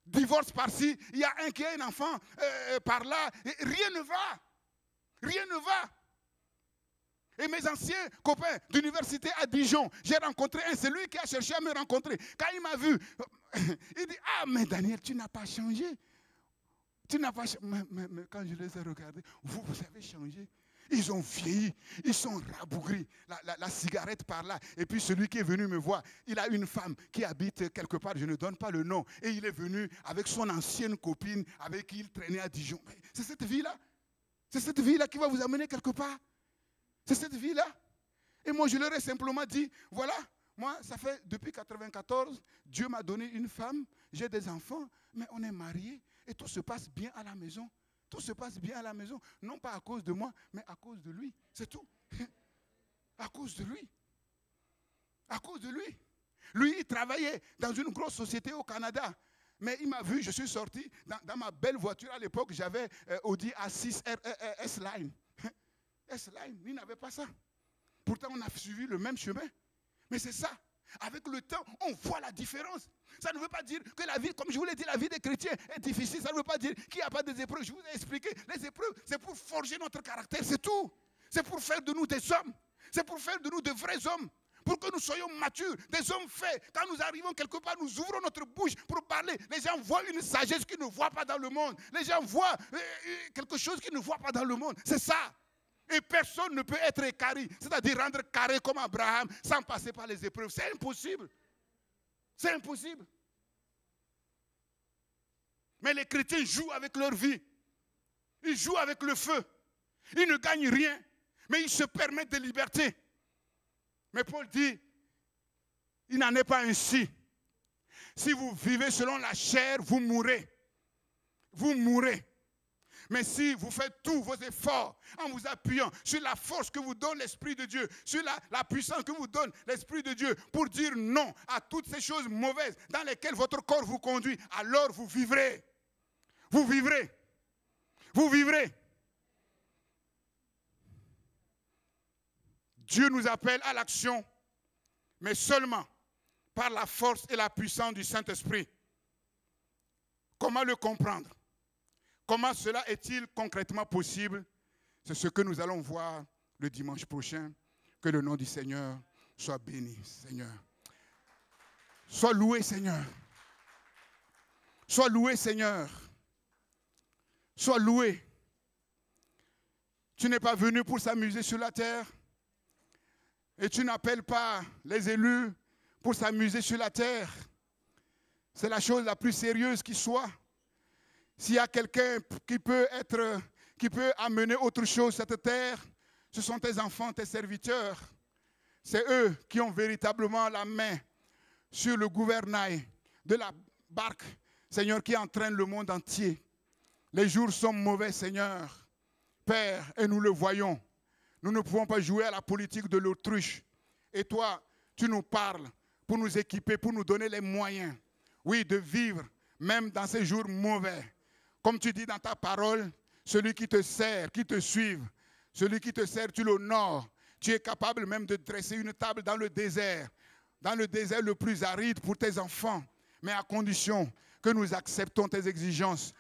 Speaker 1: Divorce par-ci, il y a un qui a un enfant par là. Et rien ne va. Rien ne va. Et mes anciens copains d'université à Dijon, j'ai rencontré un, c'est lui qui a cherché à me rencontrer. Quand il m'a vu, il dit, ah mais Daniel, tu n'as pas changé. Tu n'as pas changé. Mais quand je les ai regardés, vous avez changé. Ils ont vieilli, ils sont rabougris, la cigarette par là. Et puis celui qui est venu me voir, il a une femme qui habite quelque part, je ne donne pas le nom. Et il est venu avec son ancienne copine avec qui il traînait à Dijon. C'est cette vie-là. C'est cette vie-là qui va vous amener quelque part. C'est cette vie-là. Et moi, je leur ai simplement dit, voilà, moi, ça fait depuis 1994, Dieu m'a donné une femme, j'ai des enfants, mais on est mariés et tout se passe bien à la maison. Tout se passe bien à la maison, non pas à cause de moi, mais à cause de lui. C'est tout. À cause de lui. À cause de lui. Lui, il travaillait dans une grosse société au Canada. Mais il m'a vu, je suis sorti dans ma belle voiture à l'époque, j'avais Audi A6 S-Line. S-Line, il n'avait pas ça. Pourtant, on a suivi le même chemin. Mais c'est ça. Avec le temps, on voit la différence. Ça ne veut pas dire que la vie, comme je vous l'ai dit, la vie des chrétiens est difficile. Ça ne veut pas dire qu'il n'y a pas des épreuves. Je vous ai expliqué, les épreuves, c'est pour forger notre caractère, c'est tout. C'est pour faire de nous des hommes. C'est pour faire de nous de vrais hommes. Pour que nous soyons matures, des hommes faits. Quand nous arrivons quelque part, nous ouvrons notre bouche pour parler. Les gens voient une sagesse qu'ils ne voient pas dans le monde. Les gens voient quelque chose qu'ils ne voient pas dans le monde. C'est ça. Et personne ne peut être carré, c'est-à-dire rendre carré comme Abraham sans passer par les épreuves. C'est impossible. C'est impossible. Mais les chrétiens jouent avec leur vie. Ils jouent avec le feu. Ils ne gagnent rien, mais ils se permettent de liberté. Mais Paul dit, il n'en est pas ainsi. Si vous vivez selon la chair, vous mourrez. Vous mourrez. Mais si vous faites tous vos efforts en vous appuyant sur la force que vous donne l'Esprit de Dieu, sur la puissance que vous donne l'Esprit de Dieu pour dire non à toutes ces choses mauvaises dans lesquelles votre corps vous conduit, alors vous vivrez. Vous vivrez. Vous vivrez. Dieu nous appelle à l'action, mais seulement par la force et la puissance du Saint-Esprit. Comment le comprendre? Comment cela est-il concrètement possible? C'est ce que nous allons voir le dimanche prochain. Que le nom du Seigneur soit béni, Seigneur. Sois loué, Seigneur. Sois loué, Seigneur. Sois loué. Tu n'es pas venu pour s'amuser sur la terre. Et tu n'appelles pas les élus pour s'amuser sur la terre. C'est la chose la plus sérieuse qui soit. S'il y a quelqu'un qui peut amener autre chose sur cette terre, ce sont tes enfants, tes serviteurs. C'est eux qui ont véritablement la main sur le gouvernail de la barque, Seigneur, qui entraîne le monde entier. Les jours sont mauvais, Seigneur. Père, et nous le voyons. Nous ne pouvons pas jouer à la politique de l'autruche. Et toi, tu nous parles pour nous équiper, pour nous donner les moyens, oui, de vivre, même dans ces jours mauvais. Comme tu dis dans ta parole, celui qui te sert, qui te suive, celui qui te sert, tu l'honores. Tu es capable même de dresser une table dans le désert le plus aride pour tes enfants, mais à condition que nous acceptons tes exigences.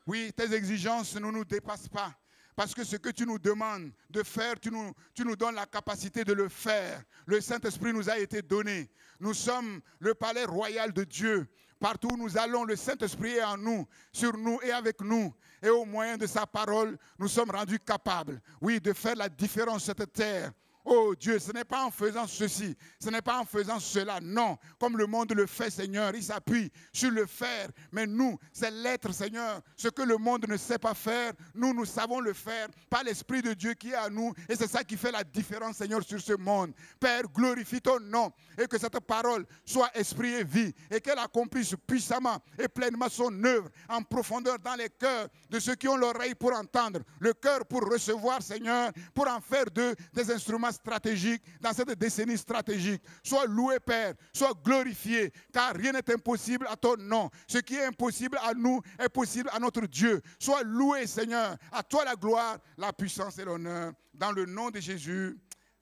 Speaker 1: Oui, tes exigences ne nous dépassent pas. Parce que ce que tu nous demandes de faire, tu nous donnes la capacité de le faire. Le Saint-Esprit nous a été donné. Nous sommes le palais royal de Dieu. Partout où nous allons, le Saint-Esprit est en nous, sur nous et avec nous. Et au moyen de sa parole, nous sommes rendus capables, oui, de faire la différence sur cette terre. Oh Dieu, ce n'est pas en faisant ceci, ce n'est pas en faisant cela, non. Comme le monde le fait, Seigneur, il s'appuie sur le faire. Mais nous, c'est l'être, Seigneur. Ce que le monde ne sait pas faire, nous savons le faire par l'Esprit de Dieu qui est à nous. Et c'est ça qui fait la différence, Seigneur, sur ce monde. Père, glorifie ton nom et que cette parole soit esprit et vie et qu'elle accomplisse puissamment et pleinement son œuvre en profondeur dans les cœurs de ceux qui ont l'oreille pour entendre, le cœur pour recevoir, Seigneur, pour en faire d'eux des instruments stratégique dans cette décennie stratégique. Sois loué, Père, sois glorifié, car rien n'est impossible à ton nom. Ce qui est impossible à nous est possible à notre Dieu. Sois loué, Seigneur, à toi la gloire, la puissance et l'honneur, dans le nom de Jésus.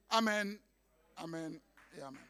Speaker 1: Amen, amen et amen.